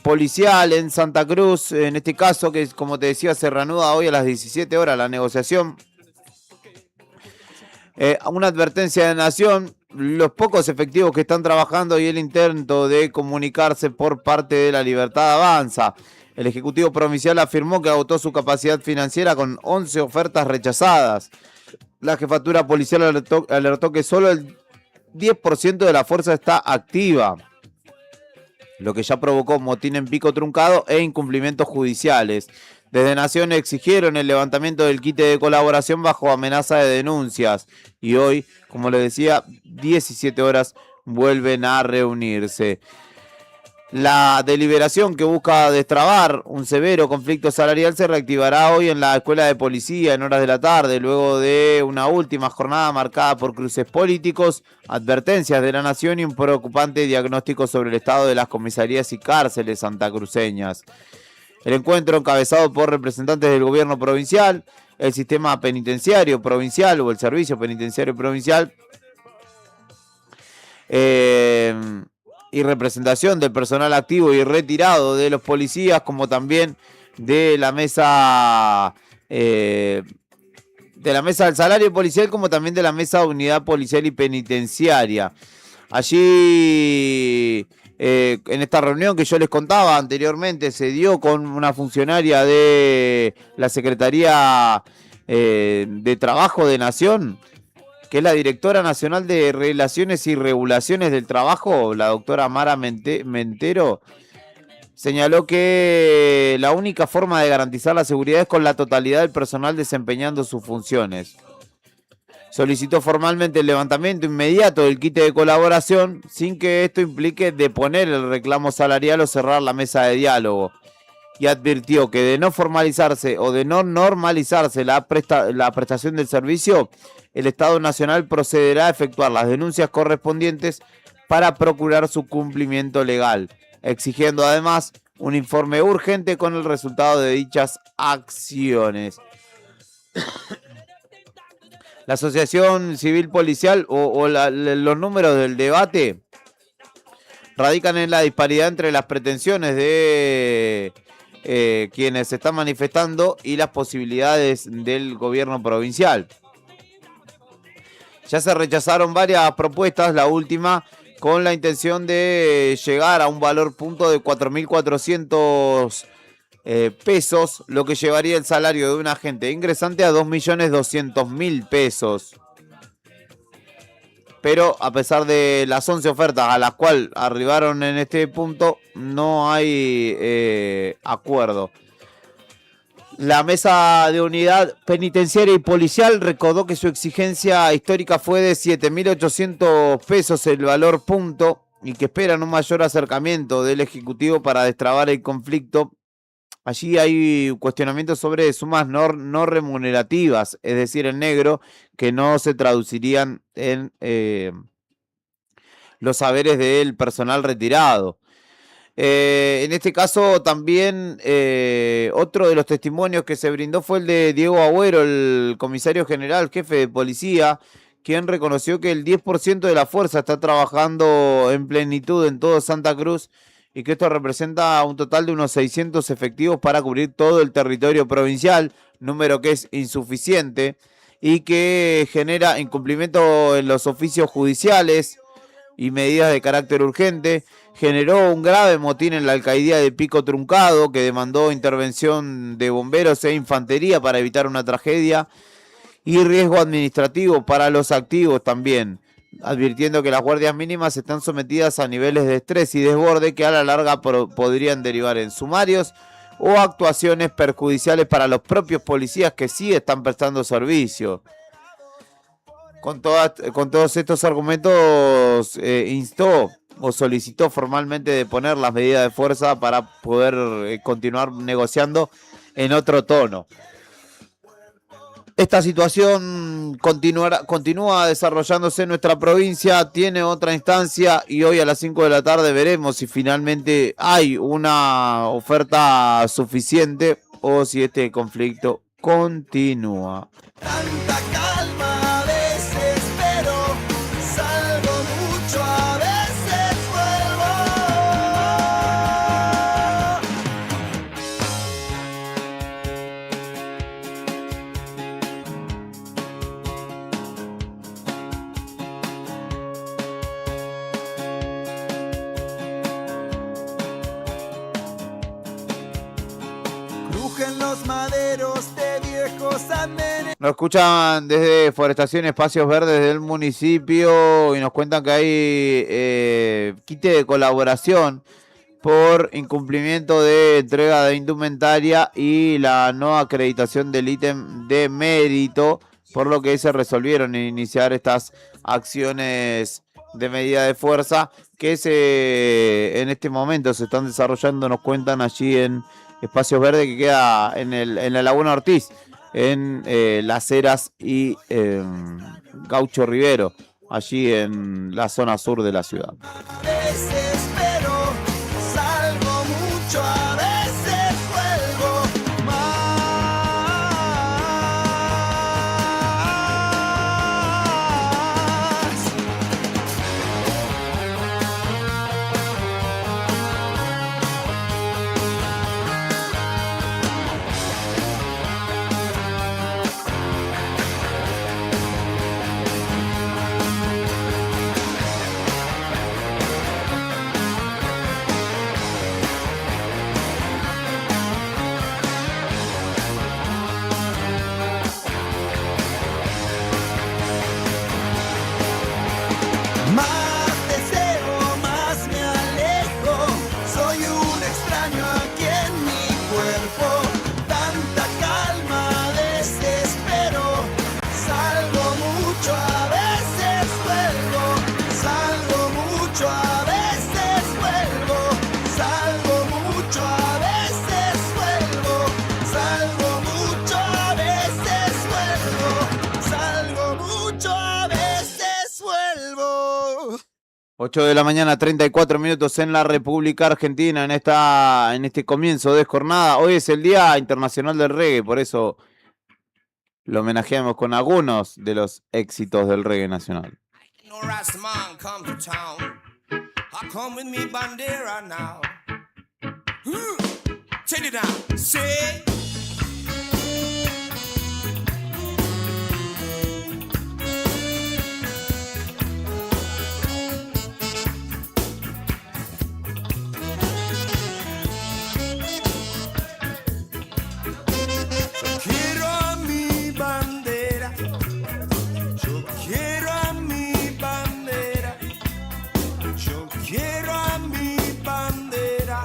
policial en Santa Cruz, en este caso, que como te decía, se reanuda hoy a las 17 horas la negociación. Una advertencia de Nación, los pocos efectivos que están trabajando y el intento de comunicarse por parte de La Libertad avanza. El Ejecutivo Provincial afirmó que agotó su capacidad financiera con 11 ofertas rechazadas. La jefatura policial alertó que solo el 10% de la fuerza está activa, lo que ya provocó motín en Pico Truncado e incumplimientos judiciales. Desde Nación exigieron el levantamiento del quite de colaboración bajo amenaza de denuncias. Y hoy, como les decía, 17 horas vuelven a reunirse. La deliberación que busca destrabar un severo conflicto salarial se reactivará hoy en la Escuela de Policía en horas de la tarde, luego de una última jornada marcada por cruces políticos, advertencias de la Nación y un preocupante diagnóstico sobre el estado de las comisarías y cárceles santacruceñas. El encuentro, encabezado por representantes del gobierno provincial, el sistema penitenciario provincial o el servicio penitenciario provincial, y representación del personal activo y retirado de los policías, como también de la mesa del salario policial, como también de la mesa de unidad policial y penitenciaria. Allí, en esta reunión que yo les contaba anteriormente, se dio con una funcionaria de la Secretaría de Trabajo de Nación, que es la directora nacional de Relaciones y Regulaciones del Trabajo, la doctora Mara Mentero, señaló que la única forma de garantizar la seguridad es con la totalidad del personal desempeñando sus funciones. Solicitó formalmente el levantamiento inmediato del quite de colaboración, sin que esto implique deponer el reclamo salarial o cerrar la mesa de diálogo. Y advirtió que de no formalizarse o de no normalizarse la prestación del servicio, el Estado Nacional procederá a efectuar las denuncias correspondientes para procurar su cumplimiento legal, exigiendo además un informe urgente con el resultado de dichas acciones. La Asociación Civil Policial los números del debate radican en la disparidad entre las pretensiones de quienes se están manifestando y las posibilidades del gobierno provincial. Ya se rechazaron varias propuestas, la última con la intención de llegar a un valor punto de 4.400 pesos, lo que llevaría el salario de un agente ingresante a 2.200.000 pesos. Pero a pesar de las 11 ofertas a las cuales arribaron en este punto, no hay acuerdo. La mesa de unidad penitenciaria y policial recordó que su exigencia histórica fue de 7.800 pesos el valor punto y que esperan un mayor acercamiento del Ejecutivo para destrabar el conflicto. Allí hay cuestionamientos sobre sumas no remunerativas, es decir, en negro, que no se traducirían en los saberes del personal retirado. En este caso también otro de los testimonios que se brindó fue el de Diego Agüero, el comisario general, jefe de policía, quien reconoció que el 10% de la fuerza está trabajando en plenitud en todo Santa Cruz y que esto representa un total de unos 600 efectivos para cubrir todo el territorio provincial, número que es insuficiente y que genera incumplimiento en los oficios judiciales y medidas de carácter urgente. Generó un grave motín en la alcaldía de Pico Truncado, que demandó intervención de bomberos e infantería para evitar una tragedia y riesgo administrativo para los activos también, advirtiendo que las guardias mínimas están sometidas a niveles de estrés y desborde que a la larga podrían derivar en sumarios o actuaciones perjudiciales para los propios policías que sí están prestando servicio. Con todos estos argumentos instó o solicitó formalmente de poner las medidas de fuerza para poder continuar negociando en otro tono. Esta situación continúa desarrollándose en nuestra provincia, tiene otra instancia y hoy a las 5 de la tarde veremos si finalmente hay una oferta suficiente o si este conflicto continúa. Tanta calma, a veces espero, salgo mucho, a veces vuelvo. Crujen los maderos de viejos andenes. Nos escuchan desde Forestación Espacios Verdes del municipio y nos cuentan que hay quite de colaboración por incumplimiento de entrega de indumentaria y la no acreditación del ítem de mérito, por lo que se resolvieron iniciar estas acciones de medida de fuerza que en este momento se están desarrollando, nos cuentan allí en Espacios Verdes, que queda en la Laguna Ortiz, en Las Heras y Gaucho Rivero, allí en la zona sur de la ciudad. A veces espero, salgo mucho, a veces vuelvo más. Más deseo, más me alejo. Soy un extraño aquí en mi cuerpo. Tanta calma, desespero. Salgo mucho, a veces vuelvo. Salgo mucho, a veces vuelvo. Salgo mucho, a veces vuelvo. Salgo mucho, a veces vuelvo. Salgo mucho, a veces vuelvo. 8 de la mañana, 34 minutos en la República Argentina, en este comienzo de jornada. Hoy es el Día Internacional del Reggae, por eso lo homenajeamos con algunos de los éxitos del reggae nacional. No Rastaman come to town. I come with me bandera now. Check Check it out. See? Quiero a mi bandera, yo quiero a mi bandera, yo quiero a mi bandera,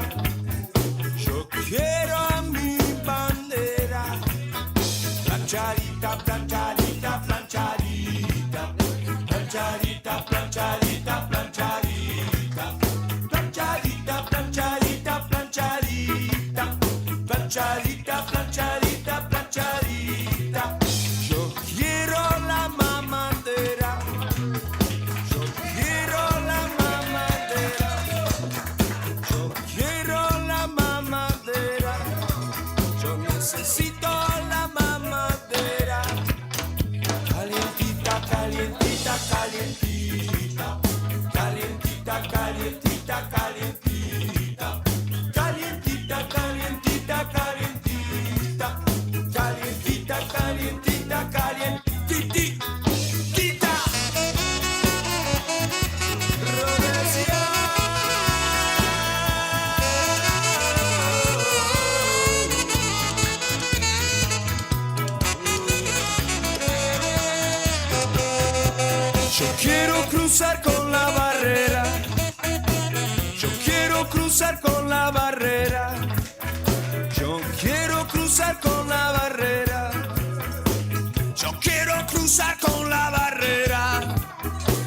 yo quiero a mi bandera. Planchadita, planchadita, planchadita, planchadita, planchadita, planchadita, planchadita, planchadita, planchadita, planchadita, planchadita, planchadita. Yo quiero la mamadera, yo quiero la mamadera, yo quiero la mamadera, yo necesito la mamadera. Calientita, calientita, calientita, calientita, calientita, calientita, calientita, calientita, calientita, calientita, calientita, calientita. Yo quiero cruzar con la barrera, yo quiero cruzar con la barrera, yo quiero cruzar con la barrera, yo quiero cruzar con la barrera.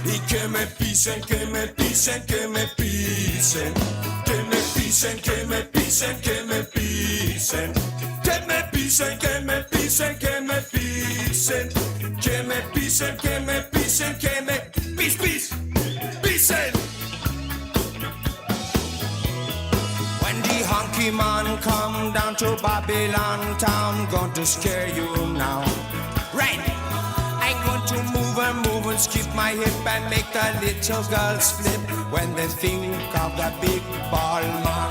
Y que me pisen, que me pisen, que me pisen, que me pisen, que me pisen, que me pisen, que me pisen, que me pisen, que me pisen, que me pisen, que me pisen, que me pisen. When the honky man come down to Babylon town, going to scare you now. Right. I'm going to move and skip my hip and make the little girls flip when they think of the big ball man.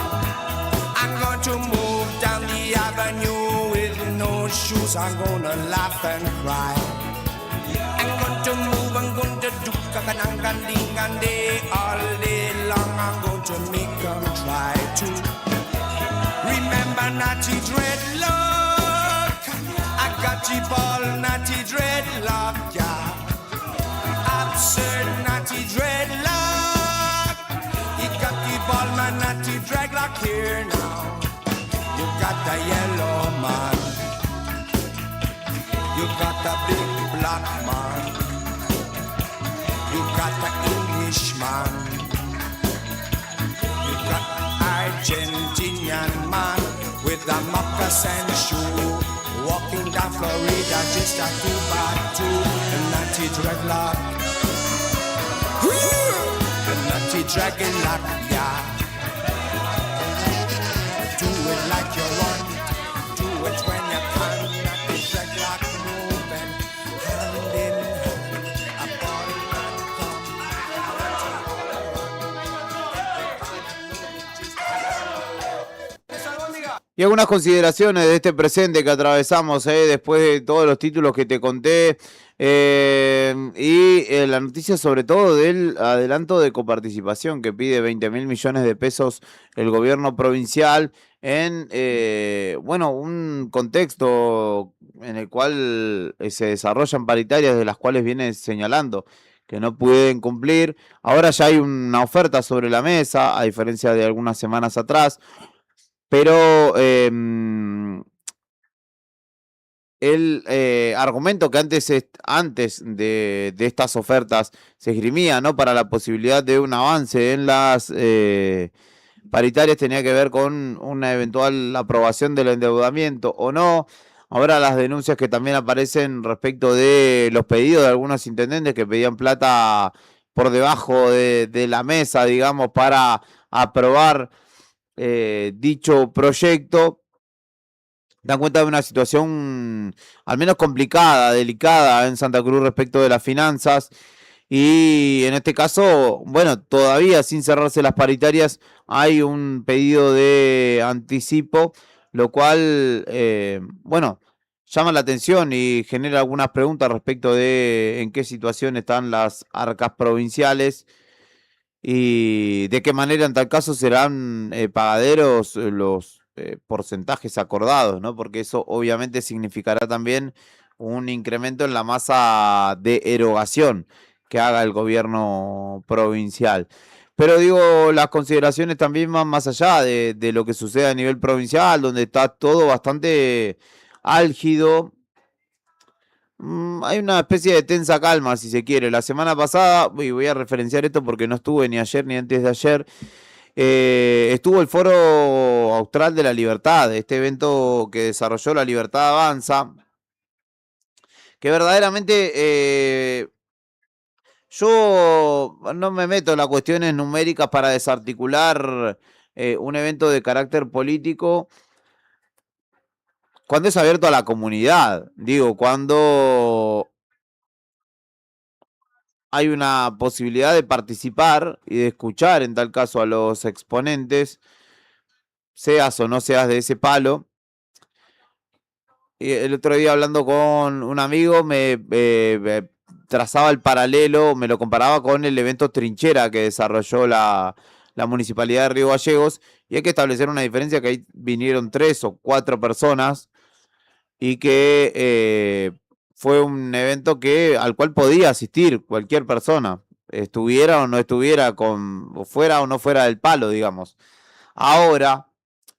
I'm going to move down the avenue with no shoes. I'm gonna laugh and cry. I'm going to move, I'm going to do kakanangandingande all day long. I'm going to make them try to remember naughty dreadlock. I got the ball, naughty dreadlock, yeah. Absurd naughty dreadlock. He got the ball, man, naughty dreadlock here now. You got the yellow man, you got the big black man, you got the English man, you got Argentinian man with a moccasin shoe, walking down Florida just a 2x2, a naughty dreadlock, a naughty dreadlock, yeah. Do it like you want, do it when you can. Naughty dreadlock moving, hand in hand, a ball man come. Y algunas consideraciones de este presente que atravesamos después de todos los títulos que te conté y la noticia sobre todo del adelanto de coparticipación que pide 20.000 millones de pesos el gobierno provincial en un contexto en el cual se desarrollan paritarias de las cuales viene señalando que no pueden cumplir. Ahora ya hay una oferta sobre la mesa, a diferencia de algunas semanas atrás. Pero el argumento que antes de estas ofertas se esgrimía, ¿no?, para la posibilidad de un avance en las paritarias tenía que ver con una eventual aprobación del endeudamiento o no. Ahora las denuncias que también aparecen respecto de los pedidos de algunos intendentes que pedían plata por debajo de la mesa, digamos, para aprobar dicho proyecto, dan cuenta de una situación al menos complicada, delicada en Santa Cruz respecto de las finanzas. Y en este caso, bueno, todavía sin cerrarse las paritarias, hay un pedido de anticipo, lo cual, bueno, llama la atención y genera algunas preguntas respecto de en qué situación están las arcas provinciales y de qué manera en tal caso serán pagaderos los porcentajes acordados, ¿no? Porque eso obviamente significará también un incremento en la masa de erogación que haga el gobierno provincial. Pero digo, las consideraciones también van más allá de lo que sucede a nivel provincial, donde está todo bastante álgido. Hay una especie de tensa calma, si se quiere. La semana pasada, y voy a referenciar esto porque no estuve ni ayer ni antes de ayer, estuvo el Foro Austral de la Libertad, este evento que desarrolló La Libertad Avanza, que verdaderamente yo no me meto en las cuestiones numéricas para desarticular un evento de carácter político cuando es abierto a la comunidad. Digo, cuando hay una posibilidad de participar y de escuchar, en tal caso, a los exponentes, seas o no seas de ese palo. Y el otro día hablando con un amigo me trazaba el paralelo, me lo comparaba con el evento Trinchera que desarrolló la Municipalidad de Río Gallegos, y hay que establecer una diferencia, que ahí vinieron 3 o 4 personas y que fue un evento al cual podía asistir cualquier persona, estuviera o no estuviera, o fuera o no fuera del palo, digamos. Ahora,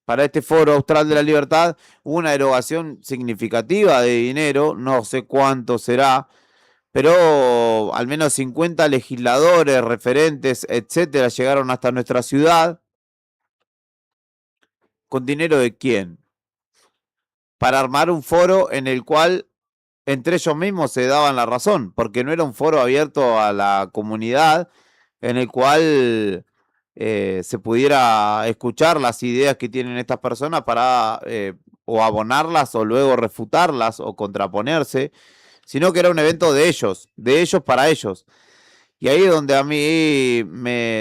para este Foro Austral de la Libertad, hubo una erogación significativa de dinero, no sé cuánto será, pero al menos 50 legisladores, referentes, etcétera, llegaron hasta nuestra ciudad. ¿Con dinero de quién? Para armar un foro en el cual entre ellos mismos se daban la razón, porque no era un foro abierto a la comunidad en el cual se pudiera escuchar las ideas que tienen estas personas para o abonarlas o luego refutarlas o contraponerse, sino que era un evento de ellos para ellos. Y ahí es donde a mí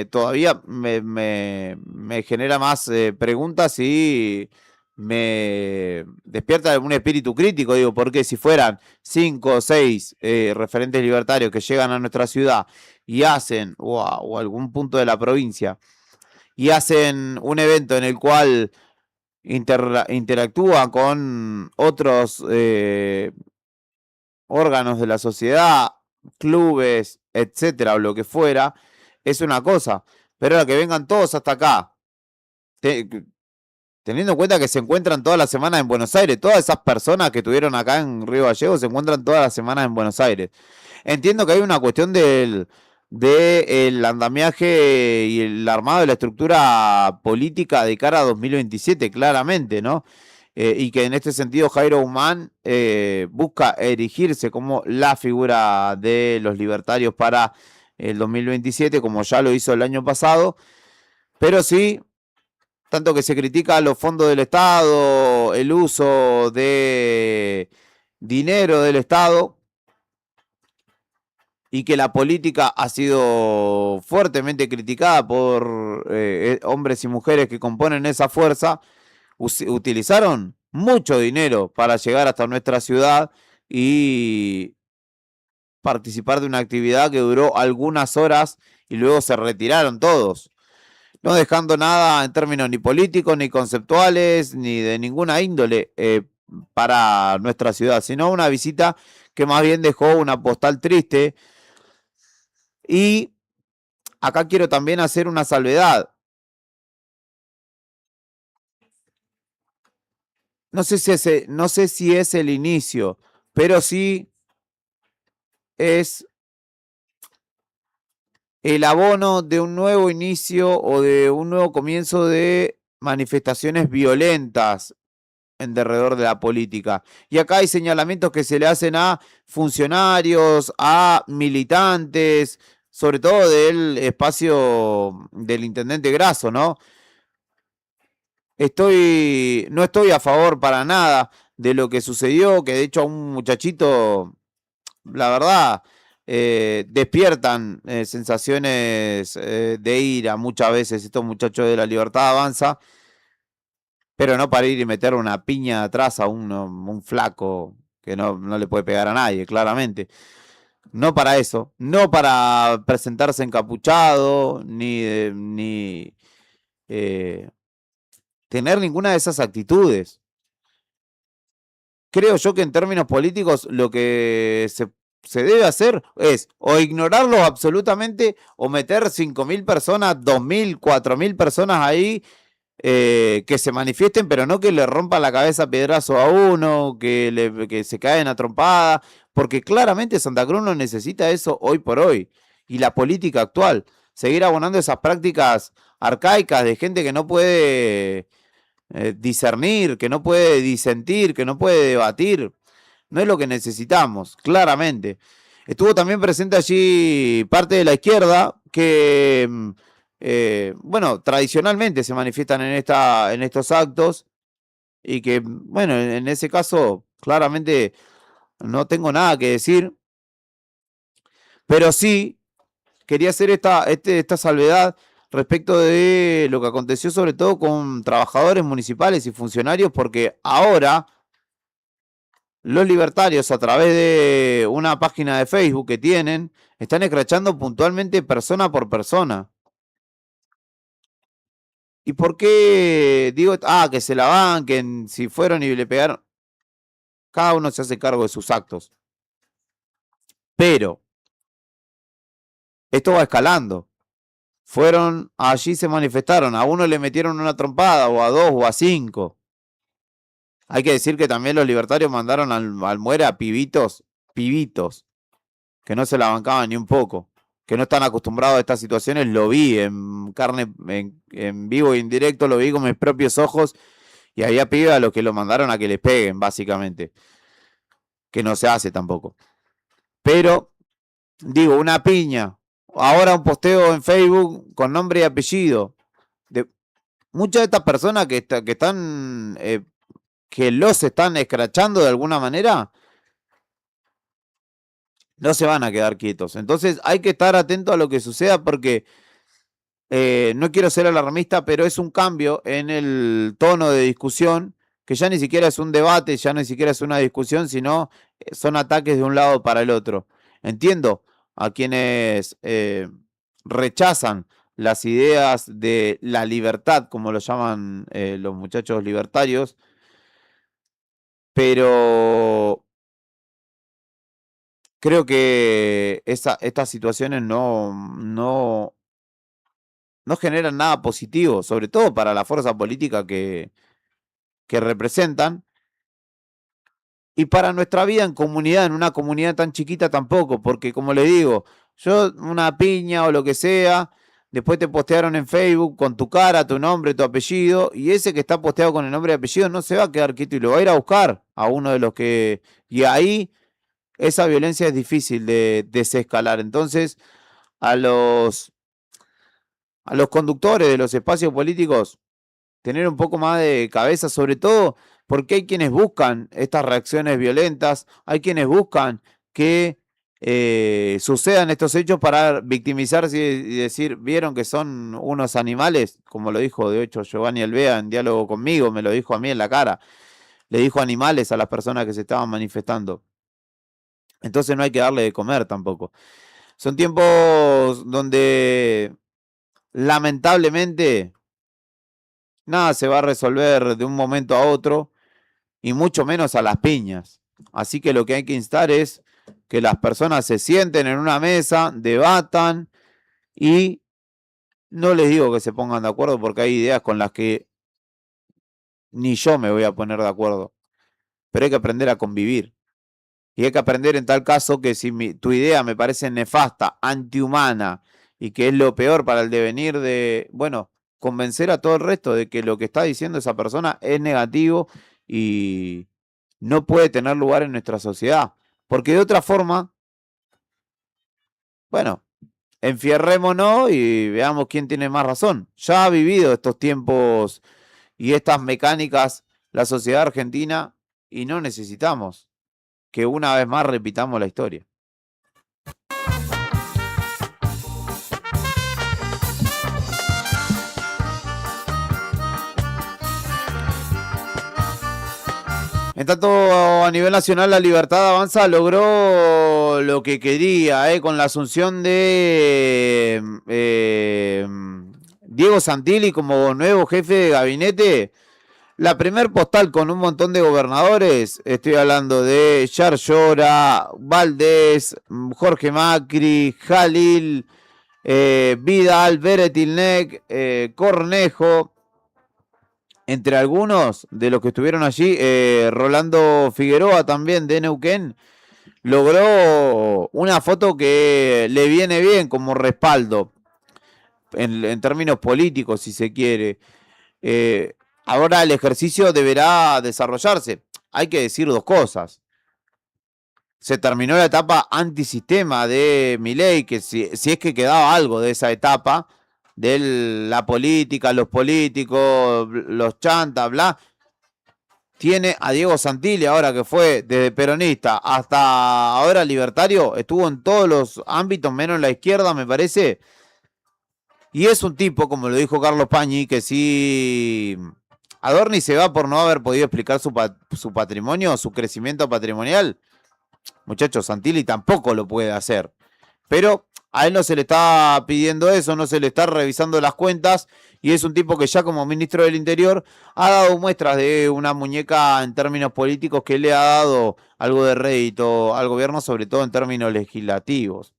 todavía me genera más preguntas y me despierta un espíritu crítico. Digo, porque si fueran 5 o 6 referentes libertarios que llegan a nuestra ciudad y hacen, o a algún punto de la provincia, y hacen un evento en el cual interactúan con otros órganos de la sociedad, clubes, etcétera, o lo que fuera, es una cosa. Pero ahora que vengan todos hasta acá, teniendo en cuenta que se encuentran todas las semanas en Buenos Aires, todas esas personas que estuvieron acá en Río Gallegos se encuentran todas las semanas en Buenos Aires. Entiendo que hay una cuestión del andamiaje y el armado de la estructura política de cara a 2027, claramente, ¿no? Y que en este sentido Jairo Humán busca erigirse como la figura de los libertarios para el 2027, como ya lo hizo el año pasado, pero sí, tanto que se critica los fondos del Estado, el uso de dinero del Estado, y que la política ha sido fuertemente criticada por hombres y mujeres que componen esa fuerza, utilizaron mucho dinero para llegar hasta nuestra ciudad y participar de una actividad que duró algunas horas y luego se retiraron todos, no dejando nada en términos ni políticos, ni conceptuales, ni de ninguna índole para nuestra ciudad, sino una visita que más bien dejó una postal triste. Y acá quiero también hacer una salvedad. No sé si es el inicio, pero sí es el abono de un nuevo inicio o de un nuevo comienzo de manifestaciones violentas en derredor de la política. Y acá hay señalamientos que se le hacen a funcionarios, a militantes, sobre todo del espacio del intendente Grasso, ¿no? No estoy a favor para nada de lo que sucedió, que de hecho a un muchachito, la verdad, despiertan sensaciones de ira muchas veces estos muchachos de La Libertad Avanza, pero no para ir y meter una piña atrás a un flaco que no le puede pegar a nadie, claramente. No para eso, no para presentarse encapuchado, ni tener ninguna de esas actitudes. Creo yo que en términos políticos lo que se debe hacer es o ignorarlos absolutamente o meter 5.000 personas, 2.000, 4.000 personas ahí que se manifiesten, pero no que le rompan la cabeza a piedrazo a uno, que se caen a trompada, porque claramente Santa Cruz no necesita eso hoy por hoy. Y la política actual, seguir abonando esas prácticas arcaicas de gente que no puede discernir, que no puede disentir, que no puede debatir, no es lo que necesitamos, claramente. Estuvo también presente allí parte de la izquierda que, bueno, tradicionalmente se manifiestan en estos actos y que, bueno, en ese caso, claramente no tengo nada que decir, pero sí quería hacer esta salvedad respecto de lo que aconteció sobre todo con trabajadores municipales y funcionarios, porque ahora los libertarios, a través de una página de Facebook que tienen, están escrachando puntualmente persona por persona. ¿Y por qué digo, que se la banquen, si fueron y le pegaron? Cada uno se hace cargo de sus actos. Pero esto va escalando. Fueron, allí se manifestaron, a uno le metieron una trompada, o a 2, o a 5. Hay que decir que también los libertarios mandaron al muere a pibitos, que no se la bancaban ni un poco, que no están acostumbrados a estas situaciones. Lo vi en carne, en vivo e indirecto, lo vi con mis propios ojos, y había pibes a los que lo mandaron a que les peguen, básicamente, que no se hace tampoco. Pero, digo, una piña, ahora un posteo en Facebook con nombre y apellido, de muchas de estas personas que están... que los están escrachando de alguna manera, no se van a quedar quietos. Entonces hay que estar atento a lo que suceda, porque no quiero ser alarmista, pero es un cambio en el tono de discusión, que ya ni siquiera es un debate, ya ni siquiera es una discusión, sino son ataques de un lado para el otro. Entiendo a quienes rechazan las ideas de la libertad, como lo llaman los muchachos libertarios, pero creo que estas situaciones no generan nada positivo, sobre todo para la fuerza política que representan, y para nuestra vida en comunidad, en una comunidad tan chiquita tampoco, porque como les digo, yo una piña o lo que sea, después te postearon en Facebook con tu cara, tu nombre, tu apellido, y ese que está posteado con el nombre y apellido no se va a quedar quieto y lo va a ir a buscar a uno de los que... Y ahí esa violencia es difícil de desescalar. Entonces, a los conductores de los espacios políticos, tener un poco más de cabeza, sobre todo porque hay quienes buscan estas reacciones violentas, hay quienes buscan que sucedan estos hechos para victimizarse y decir, vieron que son unos animales, como lo dijo de hecho Giovanni Alvea en diálogo conmigo, me lo dijo a mí en la cara, le dijo animales a las personas que se estaban manifestando. Entonces no hay que darle de comer tampoco. Son tiempos donde lamentablemente nada se va a resolver de un momento a otro, y mucho menos a las piñas. Así que lo que hay que instar es que las personas se sienten en una mesa, debatan, y no les digo que se pongan de acuerdo, porque hay ideas con las que ni yo me voy a poner de acuerdo, pero hay que aprender a convivir. Y hay que aprender en tal caso que si tu idea me parece nefasta, antihumana, y que es lo peor para el devenir de, bueno, convencer a todo el resto de que lo que está diciendo esa persona es negativo y no puede tener lugar en nuestra sociedad. Porque de otra forma, bueno, enfierrémonos y veamos quién tiene más razón. Ya ha vivido estos tiempos y estas mecánicas la sociedad argentina, y no necesitamos que una vez más repitamos la historia. En tanto, a nivel nacional, la Libertad Avanza logró lo que quería, con la asunción de Diego Santilli como nuevo jefe de gabinete. La primer postal con un montón de gobernadores, estoy hablando de Yar Llora, Valdés, Jorge Macri, Jalil, Vidal, Beretilnec, Cornejo. Entre algunos de los que estuvieron allí, Rolando Figueroa también de Neuquén, logró una foto que le viene bien como respaldo, en términos políticos, si se quiere. Ahora el ejercicio deberá desarrollarse. Hay que decir dos cosas. Se terminó la etapa antisistema de Milei, que si es que quedaba algo de esa etapa, de la política, los políticos, los chantas, bla. Tiene a Diego Santilli ahora, que fue desde peronista hasta ahora libertario, estuvo en todos los ámbitos, menos en la izquierda, me parece. Y es un tipo, como lo dijo Carlos Pañi, que si Adorni se va por no haber podido explicar su patrimonio, su crecimiento patrimonial, muchachos, Santilli tampoco lo puede hacer. Pero a él no se le está pidiendo eso, no se le está revisando las cuentas, y es un tipo que ya como ministro del Interior ha dado muestras de una muñeca en términos políticos que le ha dado algo de rédito al gobierno, sobre todo en términos legislativos.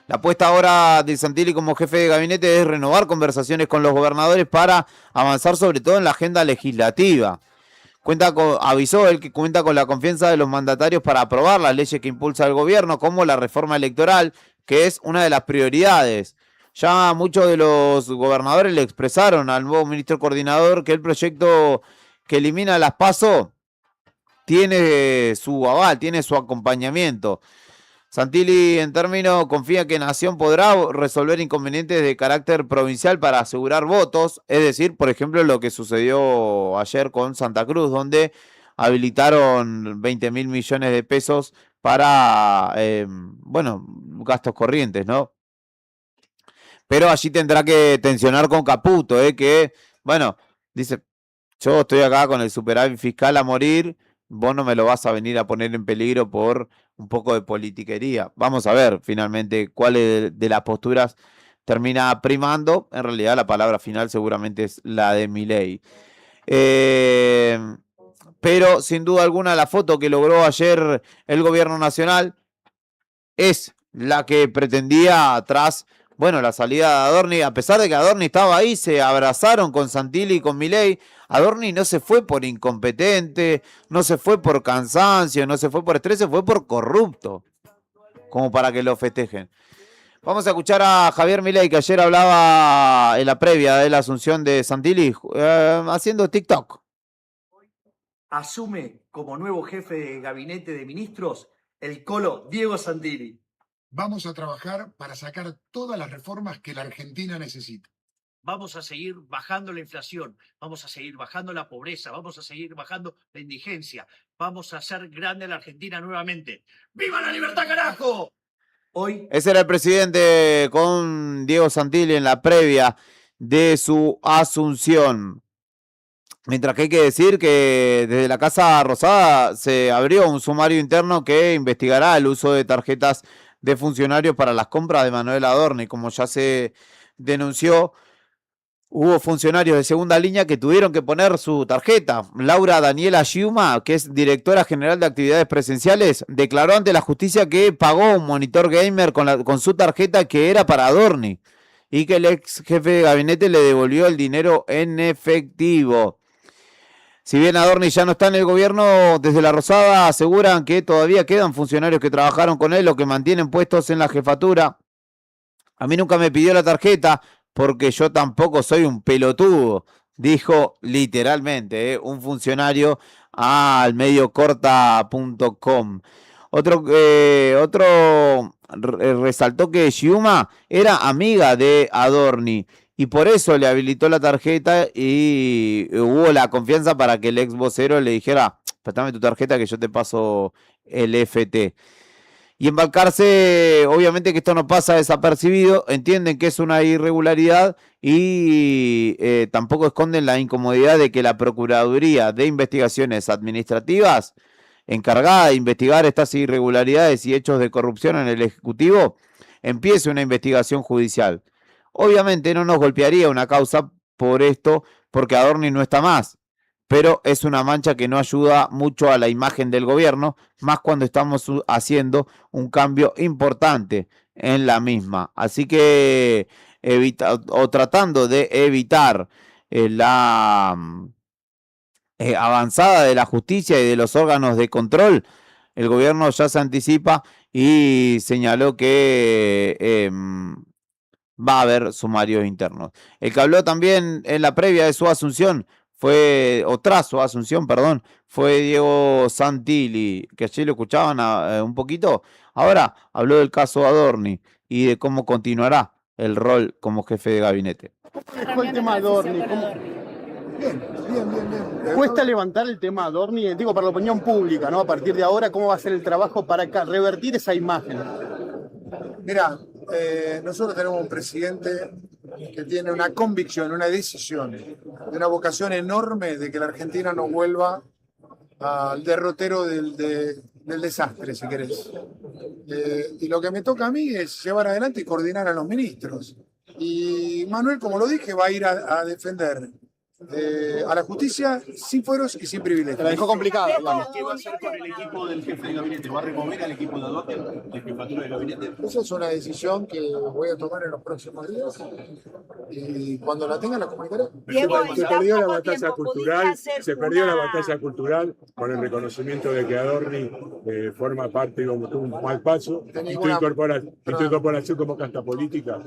La apuesta ahora de Santilli como jefe de gabinete es renovar conversaciones con los gobernadores para avanzar sobre todo en la agenda legislativa. Avisó él que cuenta con la confianza de los mandatarios para aprobar las leyes que impulsa el gobierno, como la reforma electoral, que es una de las prioridades. Ya muchos de los gobernadores le expresaron al nuevo ministro coordinador que el proyecto que elimina las PASO tiene su aval, tiene su acompañamiento. Santilli, en términos, confía que Nación podrá resolver inconvenientes de carácter provincial para asegurar votos, es decir, por ejemplo, lo que sucedió ayer con Santa Cruz, donde habilitaron 20.000 millones de pesos para, gastos corrientes, ¿no? Pero allí tendrá que tensionar con Caputo, que, dice, yo estoy acá con el superávit fiscal a morir, vos no me lo vas a venir a poner en peligro por un poco de politiquería. Vamos a ver finalmente cuál de las posturas termina primando. En realidad la palabra final seguramente es la de Milei. Pero sin duda alguna la foto que logró ayer el gobierno nacional es la que pretendía tras la salida de Adorni. A pesar de que Adorni estaba ahí, se abrazaron con Santilli y con Milei. Adorni no se fue por incompetente, no se fue por cansancio, no se fue por estrés, se fue por corrupto, como para que lo festejen. Vamos a escuchar a Javier Milei, que ayer hablaba en la previa de la asunción de Santilli, haciendo TikTok. Asume como nuevo jefe de gabinete de ministros el colo Diego Santilli. Vamos a trabajar para sacar todas las reformas que la Argentina necesita. Vamos a seguir bajando la inflación, vamos a seguir bajando la pobreza, vamos a seguir bajando la indigencia, vamos a hacer grande la Argentina nuevamente. ¡Viva la libertad, carajo! Hoy... Ese era el presidente con Diego Santilli en la previa de su asunción. Mientras que hay que decir que desde la Casa Rosada se abrió un sumario interno que investigará el uso de tarjetas de funcionarios para las compras de Manuel Adorni. Como ya se denunció, hubo funcionarios de segunda línea que tuvieron que poner su tarjeta. Laura Daniela Giuma, que es directora general de actividades presenciales, declaró ante la justicia que pagó un monitor gamer con su tarjeta que era para Adorni y que el ex jefe de gabinete le devolvió el dinero en efectivo. Si bien Adorni ya no está en el gobierno, desde La Rosada aseguran que todavía quedan funcionarios que trabajaron con él o que mantienen puestos en la jefatura. A mí nunca me pidió la tarjeta porque yo tampoco soy un pelotudo, dijo literalmente un funcionario al medio corta.com. Otro resaltó que Giuma era amiga de Adorni y por eso le habilitó la tarjeta y hubo la confianza para que el ex vocero le dijera, préstame tu tarjeta que yo te paso el FT. Y en Balcarce, obviamente que esto no pasa desapercibido, entienden que es una irregularidad y tampoco esconden la incomodidad de que la Procuraduría de Investigaciones Administrativas, encargada de investigar estas irregularidades y hechos de corrupción en el Ejecutivo, empiece una investigación judicial. Obviamente no nos golpearía una causa por esto, porque Adorni no está más, pero es una mancha que no ayuda mucho a la imagen del gobierno, más cuando estamos haciendo un cambio importante en la misma. Así que tratando de evitar la avanzada de la justicia y de los órganos de control, el gobierno ya se anticipa y señaló que va a haber sumarios internos. El que habló también en la previa de su asunción tras su asunción, fue Diego Santilli, que ayer lo escuchaban un poquito. Ahora habló del caso Adorni y de cómo continuará el rol como jefe de gabinete. ¿Cómo dejó el tema Adorni? Bien. ¿Cuesta levantar el tema Adorni? Digo, para la opinión pública, ¿no? A partir de ahora, ¿cómo va a ser el trabajo para revertir esa imagen? Mirá, nosotros tenemos un presidente que tiene una convicción, una decisión, de una vocación enorme de que la Argentina no vuelva al derrotero del desastre, si querés. Y lo que me toca a mí es llevar adelante y coordinar a los ministros. Y Manuel, como lo dije, va a ir a defender a la justicia sin fueros y sin privilegios. Pero dejó complicado. ¿Qué va a hacer con el equipo del jefe de gabinete? ¿Va a remover al equipo de Adorni de jefatura de gabinete? Esa es una decisión que voy a tomar en los próximos días y cuando la tenga la comunicaré. Se perdió la batalla cultural, con el reconocimiento de que Adorni forma parte, digamos, de un mal paso y tu incorporación como casta política.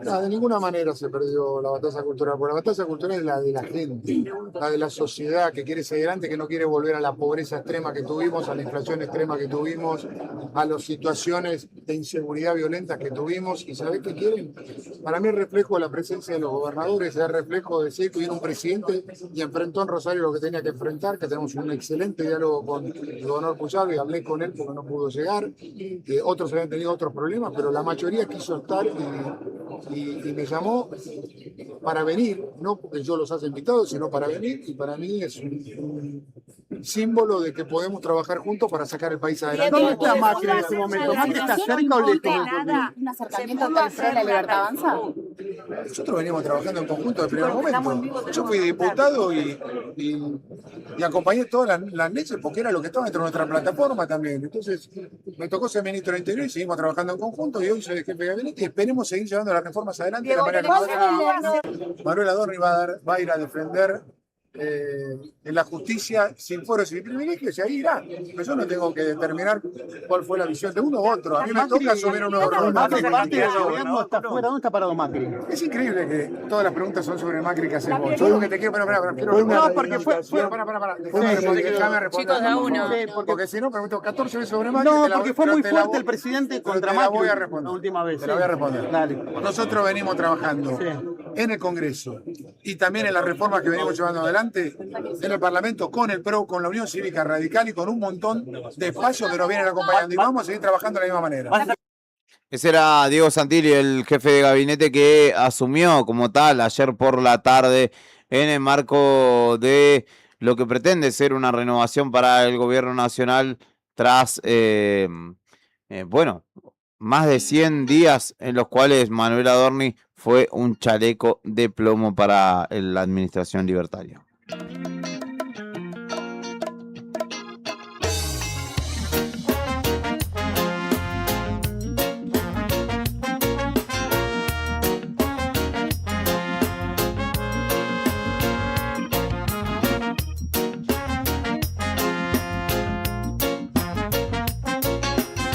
No, de ninguna manera se perdió la batalla cultural, porque la batalla cultural es la de la gente, la de la sociedad que quiere seguir adelante, que no quiere volver a la pobreza extrema que tuvimos, a la inflación extrema que tuvimos, a las situaciones de inseguridad violenta que tuvimos. ¿Y sabés qué quieren? Para mí es reflejo de la presencia de los gobernadores, es reflejo de ser que viene un presidente y enfrentó en Rosario lo que tenía que enfrentar, que tenemos un excelente diálogo con el gobernador Puyaro y hablé con él porque no pudo llegar. Otros habían tenido otros problemas, pero la mayoría quiso estar y me llamó para venir, no porque yo los haya invitado, sino para venir, y para mí es un símbolo de que podemos trabajar juntos para sacar el país adelante. ¿Dónde está Macri en este momento? ¿Macri está cerca o lejos? ¿Un acercamiento entre el PRO y la Libertad Avanza? Nosotros venimos trabajando en conjunto desde el primer momento. Yo fui diputado y acompañé todas las leyes porque era lo que estaba dentro de nuestra plataforma también. Entonces me tocó ser ministro del Interior y seguimos trabajando en conjunto, y hoy soy el jefe de gabinete y esperemos seguir llevando las reformas adelante de la manera que Manuel Adorni va a ir a defender en la justicia sin foros y privilegios, y ahí irá. Pero yo no tengo que determinar cuál fue la visión de uno u otro. A mí me toca asumir un nuevo rol. ¿Macri está fuera? ¿Dónde está parado Macri? Es increíble que todas las preguntas son sobre Macri que hacemos. Yo digo que te quiero, no, porque fue... Déjame responder. Chicos, de uno. Porque si no, pregunto 14 veces sobre Macri. No, porque fue muy fuerte el presidente contra Macri. Te la voy a responder. La última vez. Te la voy a responder. Dale. Nosotros venimos trabajando en el Congreso y también en las reformas que venimos llevando adelante en el Parlamento, con el PRO, con la Unión Cívica Radical y con un montón de espacios que nos vienen acompañando, y vamos a seguir trabajando de la misma manera. Ese era Diego Santilli, el jefe de gabinete que asumió como tal ayer por la tarde en el marco de lo que pretende ser una renovación para el gobierno nacional tras, más de 100 días en los cuales Manuel Adorni fue un chaleco de plomo para la administración libertaria.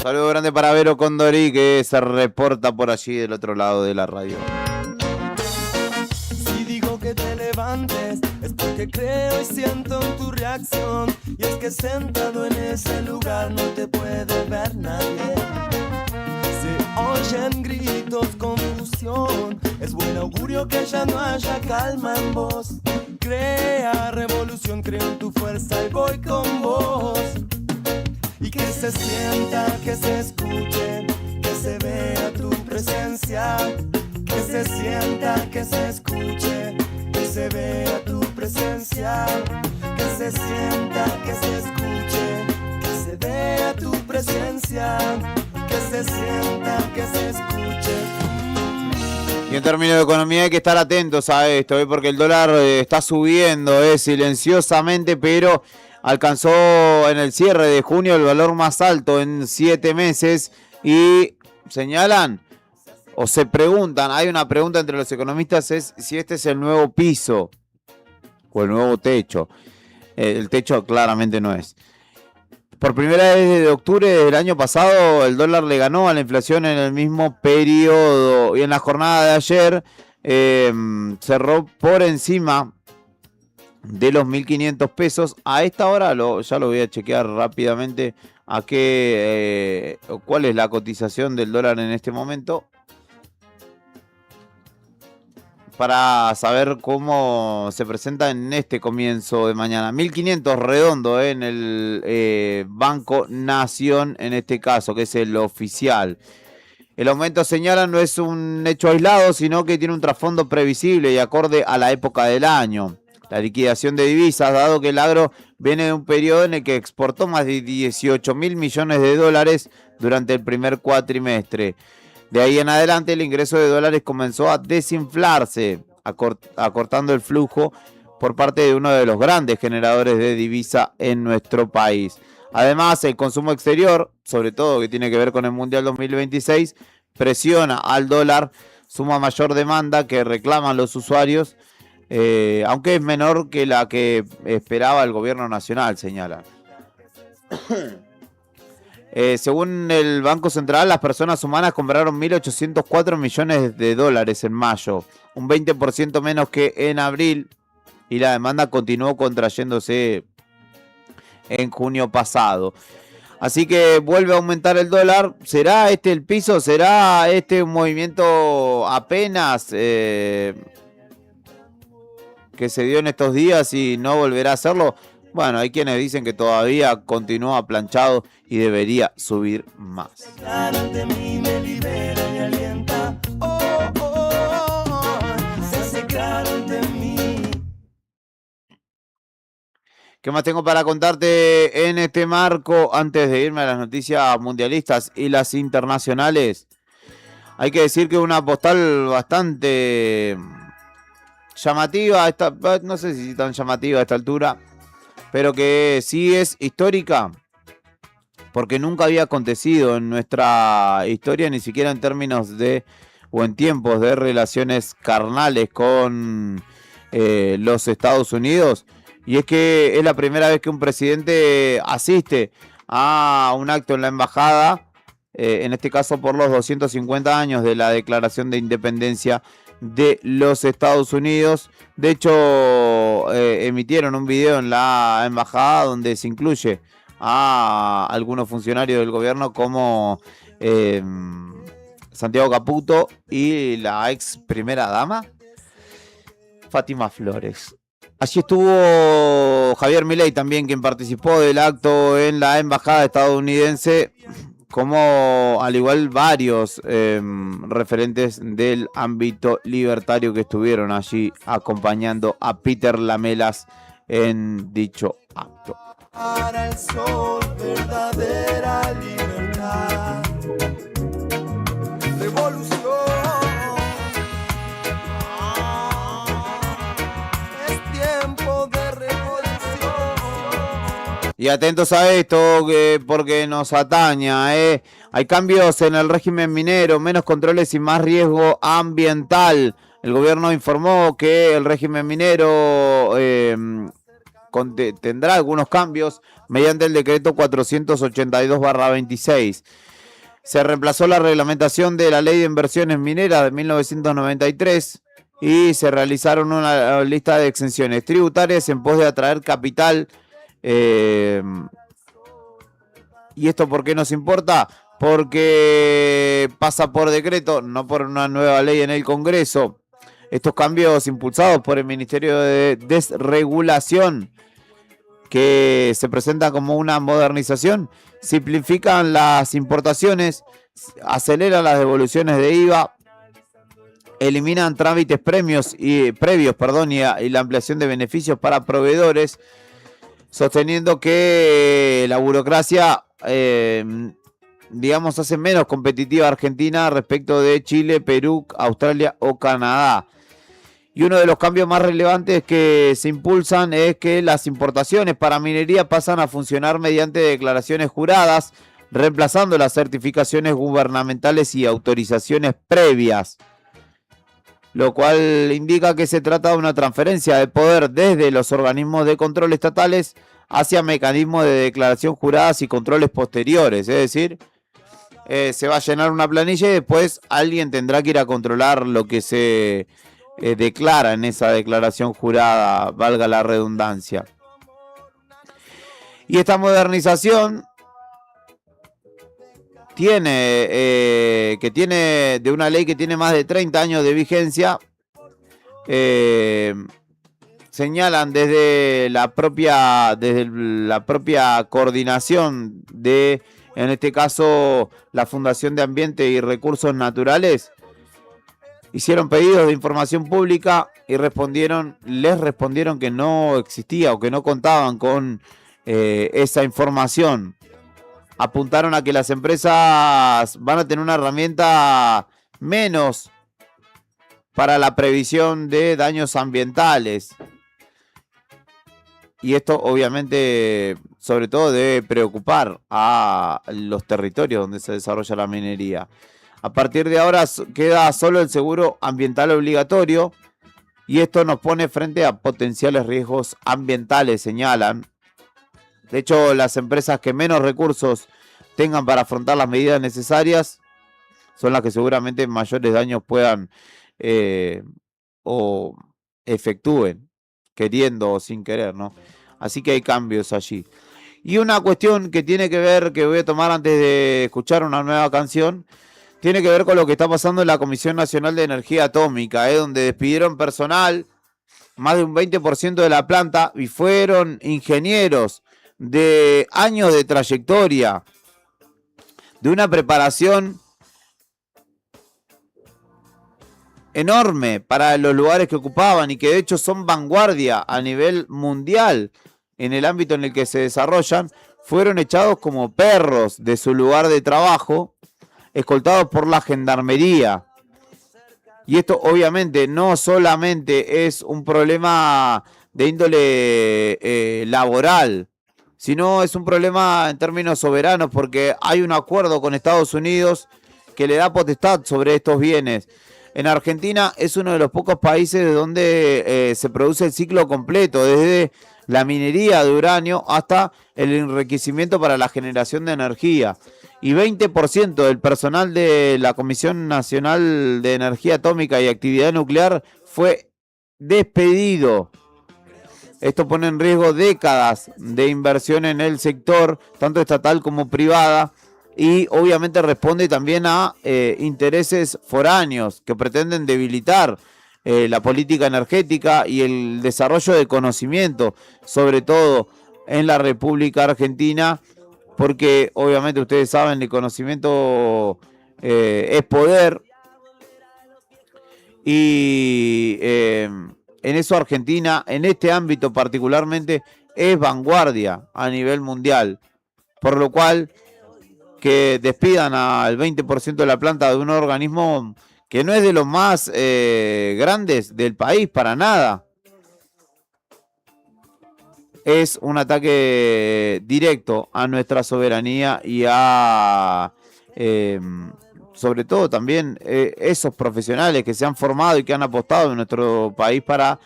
Saludo grande para Vero Condori, que se reporta por allí del otro lado de la radio. Si digo que te levantes es porque creo y siento en tu reacción, y es que sentado en ese lugar no te puede ver nadie. Se oyen gritos, confusión, es buen augurio que ya no haya calma en vos. Crea revolución, creo en tu fuerza y voy con vos. y que se sienta, que se escuche, que se vea tu presencia, que se sienta, que se escuche, que se vea tu presencia, que se sienta, que se escuche, que se vea tu presencia, que se sienta, que se escuche. Y en términos de economía hay que estar atentos a esto, porque el dólar está subiendo silenciosamente, pero alcanzó en el cierre de junio el valor más alto en 7 meses y señalan o se preguntan, hay una pregunta entre los economistas, es si este es el nuevo piso o el nuevo techo. El techo claramente no es. Por primera vez desde octubre del año pasado, el dólar le ganó a la inflación en el mismo periodo. Y en la jornada de ayer cerró por encima de los 1.500 pesos. A esta hora, ya lo voy a chequear rápidamente, cuál es la cotización del dólar en este momento, para saber cómo se presenta en este comienzo de mañana. 1.500 redondo en el Banco Nación, en este caso, que es el oficial. El aumento, señalan, no es un hecho aislado, sino que tiene un trasfondo previsible y acorde a la época del año. La liquidación de divisas, dado que el agro viene de un periodo en el que exportó más de 18.000 millones de dólares durante el primer cuatrimestre. De ahí en adelante el ingreso de dólares comenzó a desinflarse, acortando el flujo por parte de uno de los grandes generadores de divisa en nuestro país. Además, el consumo exterior, sobre todo que tiene que ver con el Mundial 2026, presiona al dólar, suma mayor demanda que reclaman los usuarios, aunque es menor que la que esperaba el gobierno nacional, señala. Según el Banco Central, las personas humanas compraron 1.804 millones de dólares en mayo, un 20% menos que en abril, y la demanda continuó contrayéndose en junio pasado. Así que vuelve a aumentar el dólar. ¿Será este el piso? ¿Será este un movimiento apenas que se dio en estos días y no volverá a hacerlo? Bueno, hay quienes dicen que todavía continúa planchado y debería subir más. ¿Qué más tengo para contarte en este marco antes de irme a las noticias mundialistas y las internacionales? Hay que decir que una postal bastante llamativa, no sé si tan llamativa a esta altura, pero que sí es histórica, porque nunca había acontecido en nuestra historia, ni siquiera en términos de, o en tiempos de relaciones carnales con los Estados Unidos. Y es que es la primera vez que un presidente asiste a un acto en la embajada, en este caso por los 250 años de la Declaración de Independencia de los Estados Unidos. De hecho, emitieron un video en la embajada donde se incluye a algunos funcionarios del gobierno como Santiago Caputo y la ex primera dama Fátima Flores. Allí estuvo Javier Milei también, quien participó del acto en la embajada estadounidense, como al igual varios referentes del ámbito libertario que estuvieron allí acompañando a Peter Lamelas en dicho acto. Para el sol, verdadera libertad. Revolución. Es tiempo de revolución. Y atentos a esto, porque nos ataña. Hay cambios en el régimen minero, menos controles y más riesgo ambiental. El gobierno informó que el régimen minero tendrá algunos cambios mediante el decreto 482/26. Se reemplazó la reglamentación de la Ley de Inversiones Mineras de 1993 y se realizaron una lista de exenciones tributarias en pos de atraer capital. ¿Y esto por qué nos importa? Porque pasa por decreto, no por una nueva ley en el Congreso. Estos cambios impulsados por el Ministerio de Desregulación que se presentan como una modernización, simplifican las importaciones, aceleran las devoluciones de IVA, eliminan trámites previos y la ampliación de beneficios para proveedores, sosteniendo que la burocracia, digamos, hace menos competitiva a Argentina respecto de Chile, Perú, Australia o Canadá. Y uno de los cambios más relevantes que se impulsan es que las importaciones para minería pasan a funcionar mediante declaraciones juradas, reemplazando las certificaciones gubernamentales y autorizaciones previas, lo cual indica que se trata de una transferencia de poder desde los organismos de control estatales hacia mecanismos de declaración juradas y controles posteriores. Es decir, se va a llenar una planilla y después alguien tendrá que ir a controlar lo que se declara en esa declaración jurada, valga la redundancia. Y esta modernización tiene de una ley que tiene más de 30 años de vigencia, señalan desde la propia coordinación de, en este caso, la Fundación de Ambiente y Recursos Naturales, hicieron pedidos de información pública y les respondieron que no existía o que no contaban con esa información. Apuntaron a que las empresas van a tener una herramienta menos para la previsión de daños ambientales. Y esto obviamente, sobre todo, debe preocupar a los territorios donde se desarrolla la minería. A partir de ahora queda solo el seguro ambiental obligatorio y esto nos pone frente a potenciales riesgos ambientales, señalan. De hecho, las empresas que menos recursos tengan para afrontar las medidas necesarias son las que seguramente mayores daños puedan o efectúen, queriendo o sin querer, ¿no? Así que hay cambios allí. Y una cuestión que tiene que ver, que voy a tomar antes de escuchar una nueva canción, tiene que ver con lo que está pasando en la Comisión Nacional de Energía Atómica, donde despidieron personal, más de un 20% de la planta, y fueron ingenieros de años de trayectoria, de una preparación enorme para los lugares que ocupaban y que de hecho son vanguardia a nivel mundial en el ámbito en el que se desarrollan, fueron echados como perros de su lugar de trabajo, escoltados por la gendarmería. Y esto obviamente no solamente es un problema de índole laboral, sino es un problema en términos soberanos, porque hay un acuerdo con Estados Unidos que le da potestad sobre estos bienes. En Argentina es uno de los pocos países donde se produce el ciclo completo, desde la minería de uranio hasta el enriquecimiento para la generación de energía. Y 20% del personal de la Comisión Nacional de Energía Atómica y Actividad Nuclear fue despedido. Esto pone en riesgo décadas de inversión en el sector, tanto estatal como privada, y obviamente responde también a intereses foráneos que pretenden debilitar la política energética y el desarrollo de conocimiento, sobre todo en la República Argentina, porque obviamente ustedes saben, el conocimiento es poder, y en eso Argentina, en este ámbito particularmente, es vanguardia a nivel mundial, por lo cual que despidan al 20% de la planta de un organismo que no es de los más grandes del país, para nada. Es un ataque directo a nuestra soberanía y a, sobre todo también, esos profesionales que se han formado y que han apostado en nuestro país para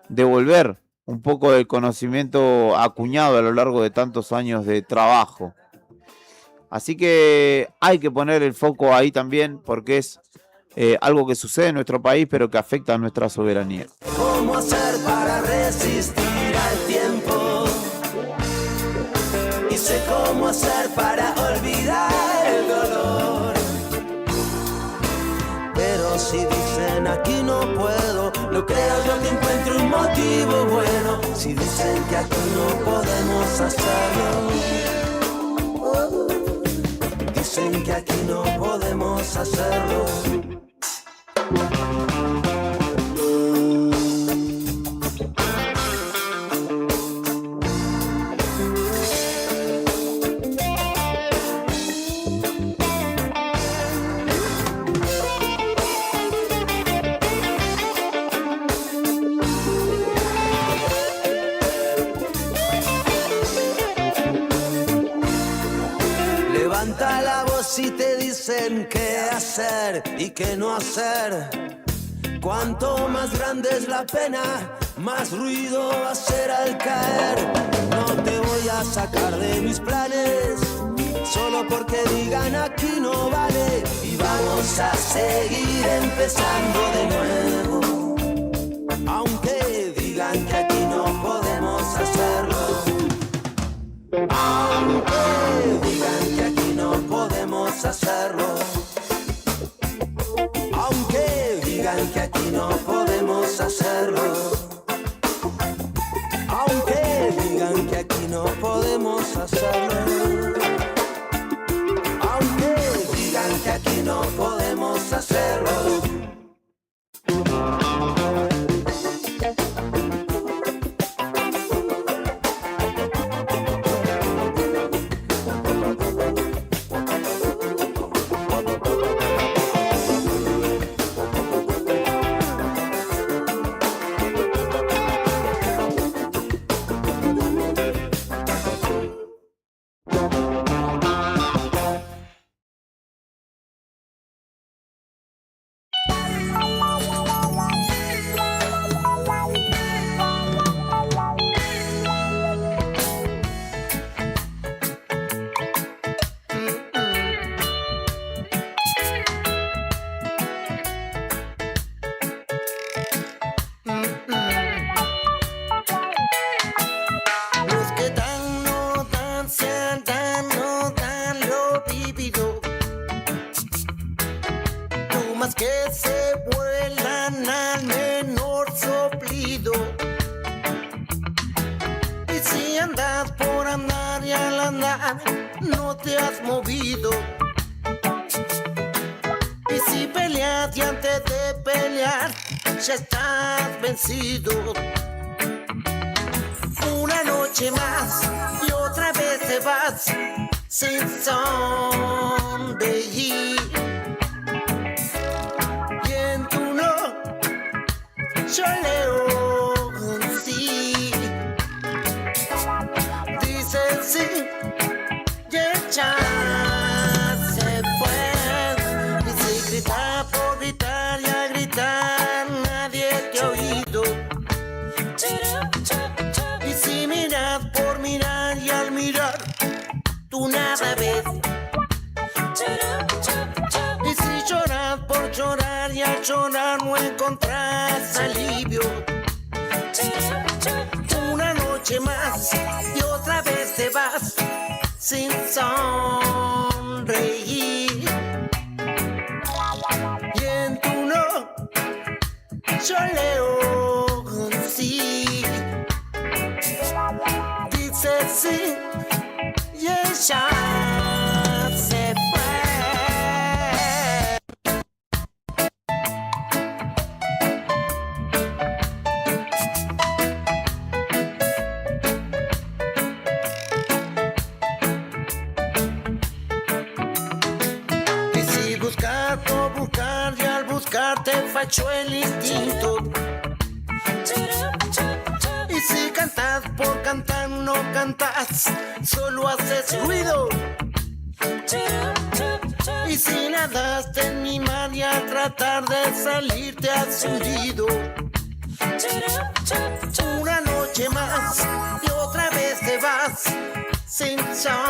devolver un poco del conocimiento acuñado a lo largo de tantos años de trabajo. Así que hay que poner el foco ahí también, porque es algo que sucede en nuestro país, pero que afecta a nuestra soberanía. ¿Cómo hacer para resistir al tiempo? Y sé cómo hacer para olvidar el dolor. Pero si dicen aquí no puedo, No creo yo que encuentre un motivo bueno si dicen que aquí no podemos hacerlo. Dicen que aquí no podemos hacerlo. Levanta la voz si te dicen qué hacer y qué no hacer. Cuanto más grande es la pena, más ruido va a hacer al caer. No te voy a sacar de mis planes, solo porque digan aquí no vale. Y vamos a seguir empezando de nuevo, aunque digan que aquí no podemos hacerlo. Aunque digan que aquí no podemos hacerlo. Aunque digan que aquí no podemos hacerlo. Aunque digan que aquí no podemos hacerlo. Aunque digan que aquí no podemos hacerlo. No te has movido. Y si peleas y antes de pelear ya estás vencido. Una noche más y otra vez te vas sin sonreír. Y en tu no yo leo un sí. Dice sí. Ya se fue. Y si gritas por gritar y a gritar nadie te ha oído. Y si miras por mirar y al mirar tú nada ves. Y si lloras por llorar y al llorar no encontrás alivio. Una noche más y otra vez te vas sin sonreír. Y en tu no yo leo un sí. Dice sí y ella se fue. Buscar y al buscar te falló el instinto. Y si cantas por cantar no cantas, solo haces ruido. Y si nadaste en mi mar y al tratar de salir te has hundido. Una noche más y otra vez te vas sin sonreír.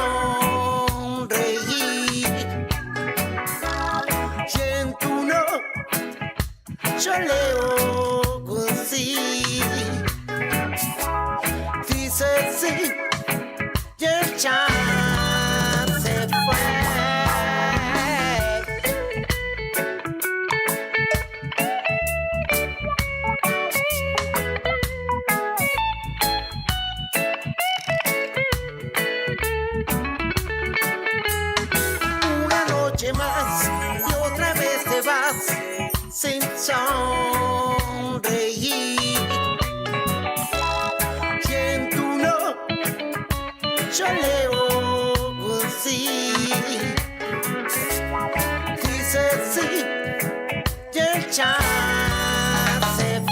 Y en tu no yo leo un sí. Dice sí y ella se fue. yo leo così. Dice sí, y el ya se fue.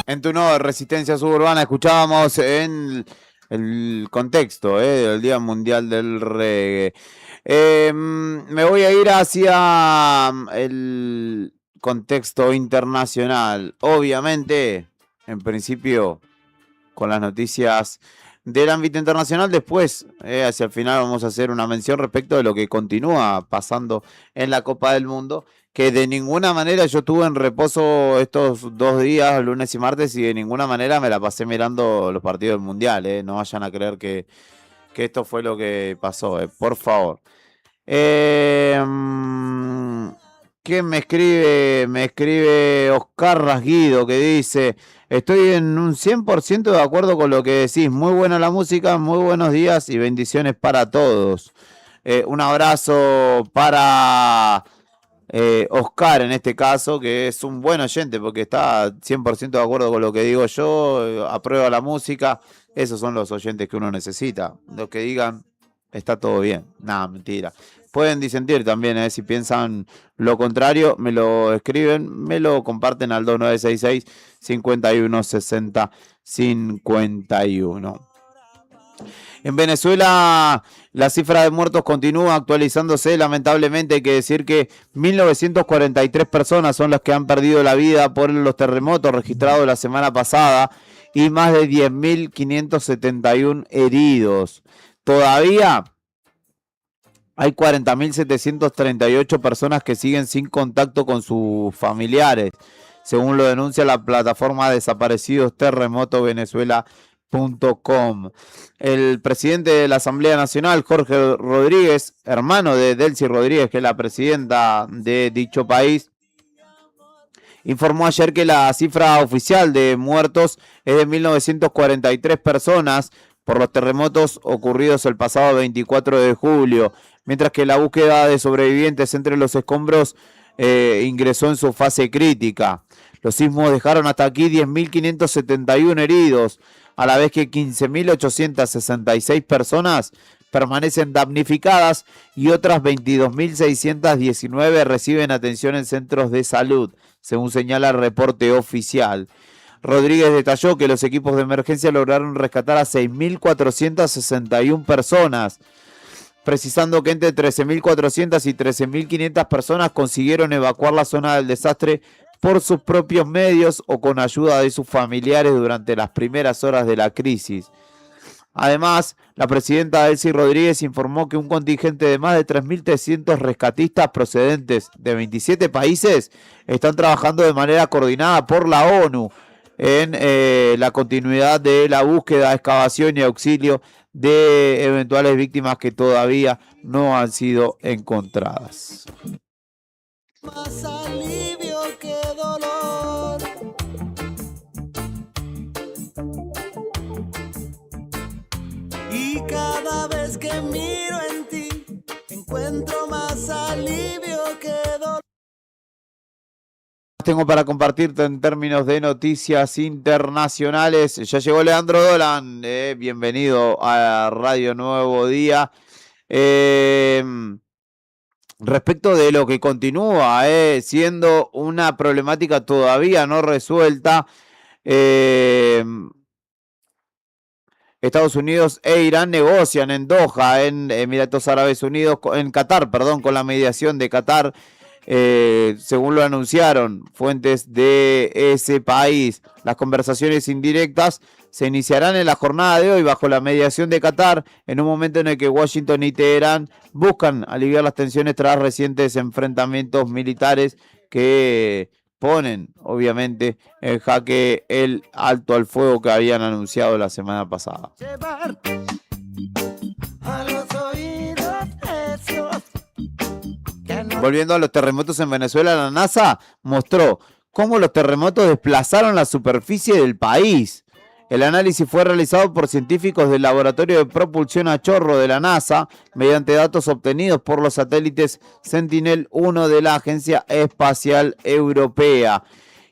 En tu nueva Resistencia Suburbana escuchábamos en el contexto del Día Mundial del Reggae. Me voy a ir hacia el contexto internacional. Obviamente, en principio, con las noticias del ámbito internacional. Después, hacia el final, vamos a hacer una mención respecto de lo que continúa pasando en la Copa del Mundo, que de ninguna manera yo tuve en reposo estos 2 días, lunes y martes, y de ninguna manera me la pasé mirando los partidos del Mundial. No vayan a creer que esto fue lo que pasó, por favor. ¿Quién me escribe? Me escribe Oscar Rasguido, que dice: estoy en un 100% de acuerdo con lo que decís. Muy buena la música, muy buenos días y bendiciones para todos. Un abrazo para Oscar, en este caso, que es un buen oyente porque está 100% de acuerdo con lo que digo yo, aprueba la música. Esos son los oyentes que uno necesita. Los que digan, está todo bien. Nada, mentira. Pueden disentir también, si piensan lo contrario, me lo escriben, me lo comparten al 2966-5160-51. En Venezuela, la cifra de muertos continúa actualizándose. Lamentablemente, hay que decir que 1.943 personas son las que han perdido la vida por los terremotos registrados la semana pasada y más de 10.571 heridos. Todavía hay 40.738 personas que siguen sin contacto con sus familiares, según lo denuncia la plataforma Desaparecidos Terremoto Venezuela.com. El presidente de la Asamblea Nacional, Jorge Rodríguez, hermano de Delcy Rodríguez, que es la presidenta de dicho país, informó ayer que la cifra oficial de muertos es de 1.943 personas por los terremotos ocurridos el pasado 24 de julio, mientras que la búsqueda de sobrevivientes entre los escombros ingresó en su fase crítica. Los sismos dejaron hasta aquí 10.571 heridos, a la vez que 15.866 personas permanecen damnificadas y otras 22.619 reciben atención en centros de salud, según señala el reporte oficial. Rodríguez detalló que los equipos de emergencia lograron rescatar a 6.461 personas, precisando que entre 13.400 y 13.500 personas consiguieron evacuar la zona del desastre por sus propios medios o con ayuda de sus familiares durante las primeras horas de la crisis. Además, la presidenta Delcy Rodríguez informó que un contingente de más de 3.300 rescatistas procedentes de 27 países están trabajando de manera coordinada por la ONU en la continuidad de la búsqueda, excavación y auxilio de eventuales víctimas que todavía no han sido encontradas. Más alivio que dolor. Y cada vez que miro en ti, encuentro más alivio que dolor. Tengo para compartirte en términos de noticias internacionales. Ya llegó Leandro Dolan, bienvenido a Radio Nuevo Día. Respecto de lo que continúa siendo una problemática todavía no resuelta, Estados Unidos e Irán negocian en Doha, en Emiratos Árabes Unidos, en Qatar, perdón, con la mediación de Qatar. Según lo anunciaron fuentes de ese país, las conversaciones indirectas se iniciarán en la jornada de hoy bajo la mediación de Qatar, en un momento en el que Washington y Teherán buscan aliviar las tensiones tras recientes enfrentamientos militares que ponen obviamente en jaque el alto al fuego que habían anunciado la semana pasada. Llevar a los oídos necios que no Volviendo a los terremotos en Venezuela, la NASA mostró cómo los terremotos desplazaron la superficie del país. El análisis fue realizado por científicos del Laboratorio de Propulsión a Chorro de la NASA mediante datos obtenidos por los satélites Sentinel-1 de la Agencia Espacial Europea.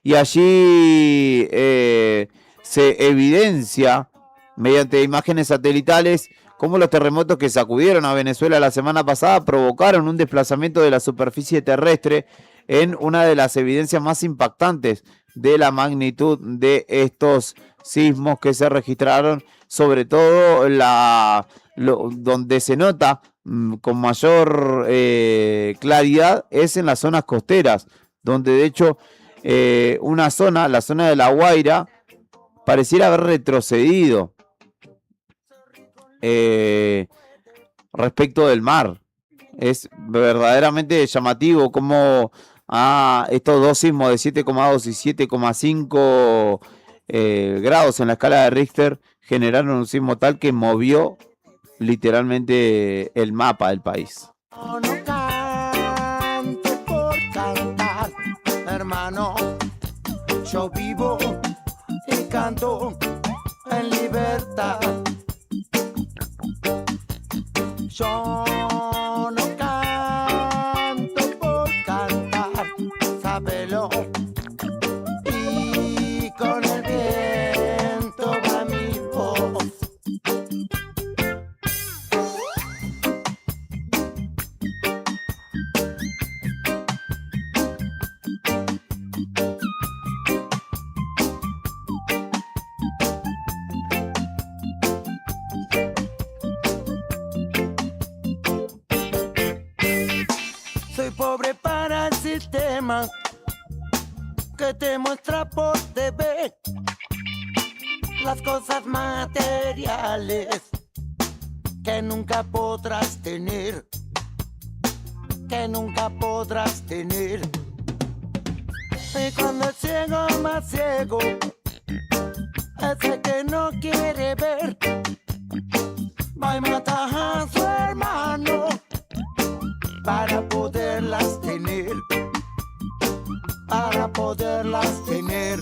Y allí se evidencia mediante imágenes satelitales cómo los terremotos que sacudieron a Venezuela la semana pasada provocaron un desplazamiento de la superficie terrestre en una de las evidencias más impactantes de la magnitud de estos sismos que se registraron, sobre todo donde se nota con mayor claridad es en las zonas costeras, donde de hecho la zona de La Guaira, pareciera haber retrocedido respecto del mar. Es verdaderamente llamativo cómo estos dos sismos de 7,2 y 7,5 grados en la escala de Richter generaron un sismo tal que movió literalmente el mapa del país. no cante por cantar, hermano. Yo vivo y canto en libertad. Yo no canto por cantar, sábelo. Y con el viento va mi voz. Soy pobre para el sistema que te muestra por TV las cosas materiales que nunca podrás tener, que nunca podrás tener. Y cuando el ciego más ciego es el que no quiere ver, va y mata a su hermano para poderlas tener, para poderlas tener.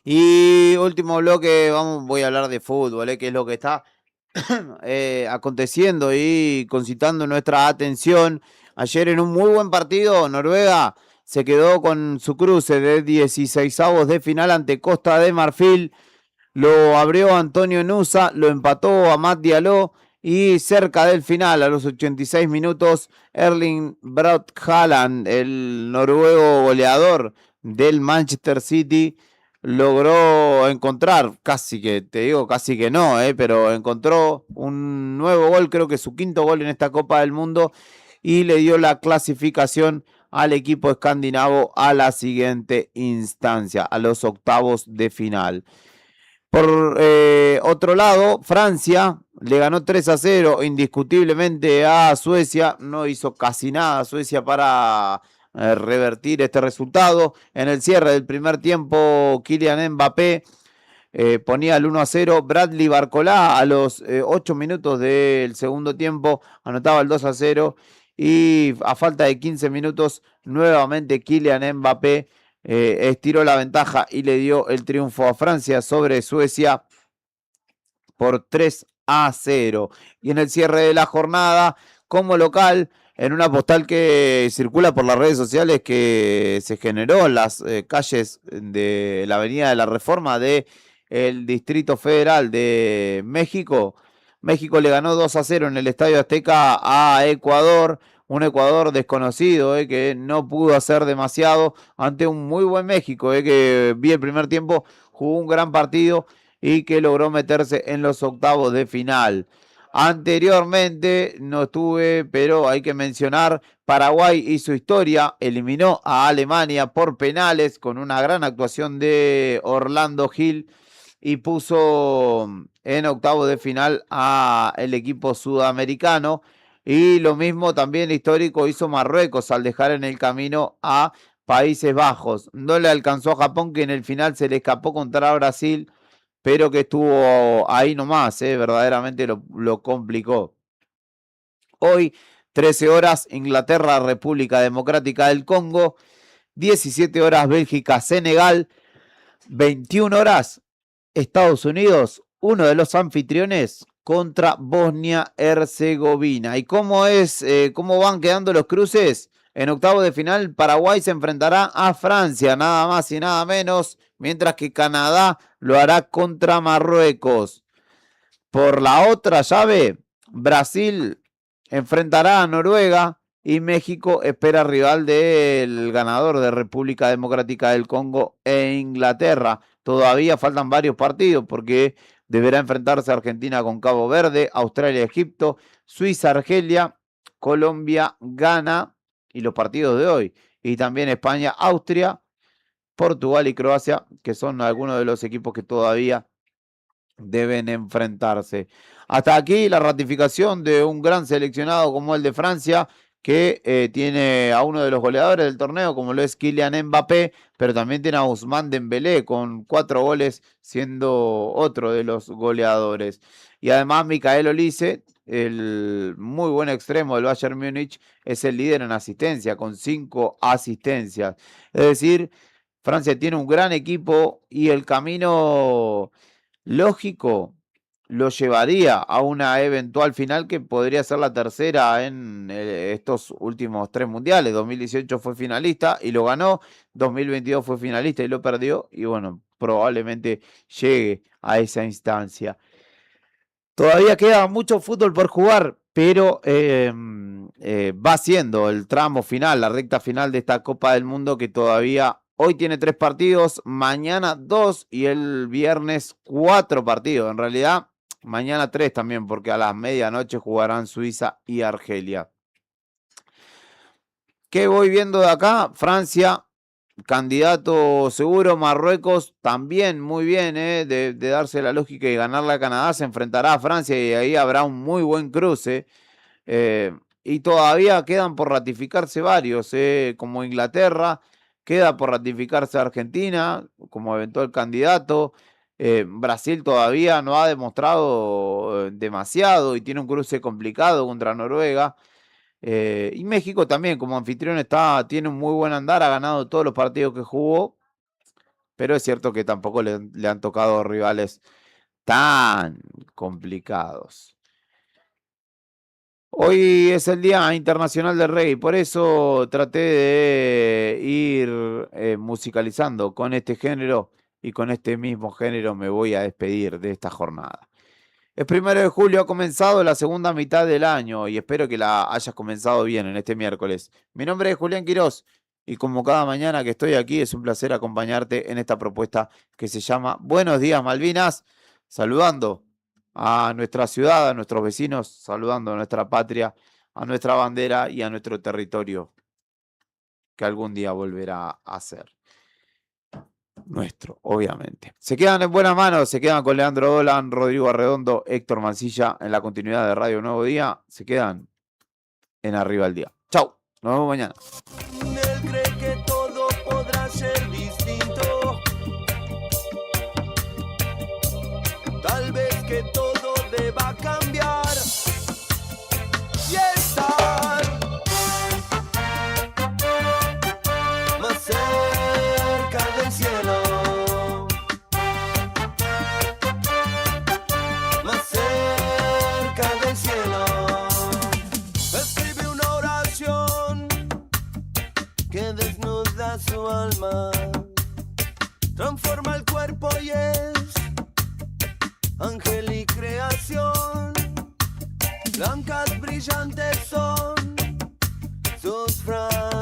Y último bloque, voy a hablar de fútbol, que es lo que está aconteciendo y concitando nuestra atención. Ayer en un muy buen partido, Noruega se quedó con su cruce de 16avos de final ante Costa de Marfil. Lo abrió Antonio Nusa, lo empató Amad Diallo y cerca del final, a los 86 minutos, Erling Braut Haaland, el noruego goleador del Manchester City, logró encontrar, casi que no, pero encontró un nuevo gol, creo que su quinto gol en esta Copa del Mundo, y le dio la clasificación al equipo escandinavo a la siguiente instancia, a los octavos de final. Por otro lado, Francia le ganó 3-0 indiscutiblemente a Suecia. No hizo casi nada Suecia para revertir este resultado. En el cierre del primer tiempo, Kylian Mbappé ponía el 1-0. Bradley Barcola a los 8 minutos del segundo tiempo anotaba el 2-0. Y a falta de 15 minutos, nuevamente Kylian Mbappé estiró la ventaja y le dio el triunfo a Francia sobre Suecia por 3-0. Y en el cierre de la jornada, como local, en una postal que circula por las redes sociales que se generó en las calles de la Avenida de la Reforma del Distrito Federal de México, México le ganó 2-0 en el Estadio Azteca a Ecuador. Un Ecuador desconocido, que no pudo hacer demasiado ante un muy buen México, que vi el primer tiempo, jugó un gran partido y que logró meterse en los octavos de final. Anteriormente no estuve, pero hay que mencionar, Paraguay y su historia, eliminó a Alemania por penales con una gran actuación de Orlando Gil y puso en octavos de final al equipo sudamericano. Y lo mismo también histórico hizo Marruecos al dejar en el camino a Países Bajos. No le alcanzó a Japón, que en el final se le escapó contra Brasil, pero que estuvo ahí nomás, verdaderamente lo complicó. Hoy, 13 horas, Inglaterra, República Democrática del Congo. 17 horas, Bélgica, Senegal. 21 horas, Estados Unidos, uno de los anfitriones, contra Bosnia-Herzegovina. ¿Y cómo van quedando los cruces? En octavos de final, Paraguay se enfrentará a Francia, nada más y nada menos, mientras que Canadá lo hará contra Marruecos. Por la otra llave, Brasil enfrentará a Noruega y México espera rival del ganador de República Democrática del Congo e Inglaterra. Todavía faltan varios partidos porque deberá enfrentarse Argentina con Cabo Verde, Australia, Egipto, Suiza, Argelia, Colombia, Ghana y los partidos de hoy. Y también España, Austria, Portugal y Croacia, que son algunos de los equipos que todavía deben enfrentarse. Hasta aquí la ratificación de un gran seleccionado como el de Francia, que tiene a uno de los goleadores del torneo, como lo es Kylian Mbappé, pero también tiene a Ousmane Dembélé con 4 goles, siendo otro de los goleadores. Y además Michael Olise, el muy buen extremo del Bayern Múnich, es el líder en asistencia, con 5 asistencias. Es decir, Francia tiene un gran equipo y el camino lógico lo llevaría a una eventual final que podría ser la tercera en estos últimos 3 mundiales. 2018 fue finalista y lo ganó, 2022 fue finalista y lo perdió, y bueno, probablemente llegue a esa instancia. Todavía queda mucho fútbol por jugar, pero va siendo el tramo final, la recta final de esta Copa del Mundo, que todavía hoy tiene 3 partidos, mañana 2 y el viernes 4 partidos. En realidad, mañana 3 también, porque a las medianoche jugarán Suiza y Argelia. ¿Qué voy viendo de acá? Francia, candidato seguro. Marruecos también muy bien, de darse la lógica y ganarle a Canadá. Se enfrentará a Francia y ahí habrá un muy buen cruce. Y todavía quedan por ratificarse varios, como Inglaterra. Queda por ratificarse Argentina como eventual candidato. Brasil todavía no ha demostrado demasiado y tiene un cruce complicado contra Noruega. Y México también como anfitrión tiene un muy buen andar, ha ganado todos los partidos que jugó, pero es cierto que tampoco le han tocado rivales tan complicados. Hoy es el Día Internacional del Reggae, por eso traté de ir musicalizando con este género, y con este mismo género me voy a despedir de esta jornada. Es 1 de julio, ha comenzado la segunda mitad del año y espero que la hayas comenzado bien en este miércoles. Mi nombre es Julián Quirós y como cada mañana que estoy aquí es un placer acompañarte en esta propuesta que se llama Buenos Días Malvinas, saludando a nuestra ciudad, a nuestros vecinos, saludando a nuestra patria, a nuestra bandera y a nuestro territorio, que algún día volverá a ser nuestro, obviamente. Se quedan en buenas manos, se quedan con Leandro Dolan, Rodrigo Arredondo, Héctor Mancilla en la continuidad de Radio Nuevo Día. Se quedan en Arriba el Día. Chau, nos vemos mañana. Él cree que todo podrá ser distinto. Tal vez que todo deba cambiar y estar más cerca del cielo, más cerca del cielo. Escribe una oración que desnuda su alma, transforma el cuerpo y es ángel y creación. Blancas brillantes son sus frases.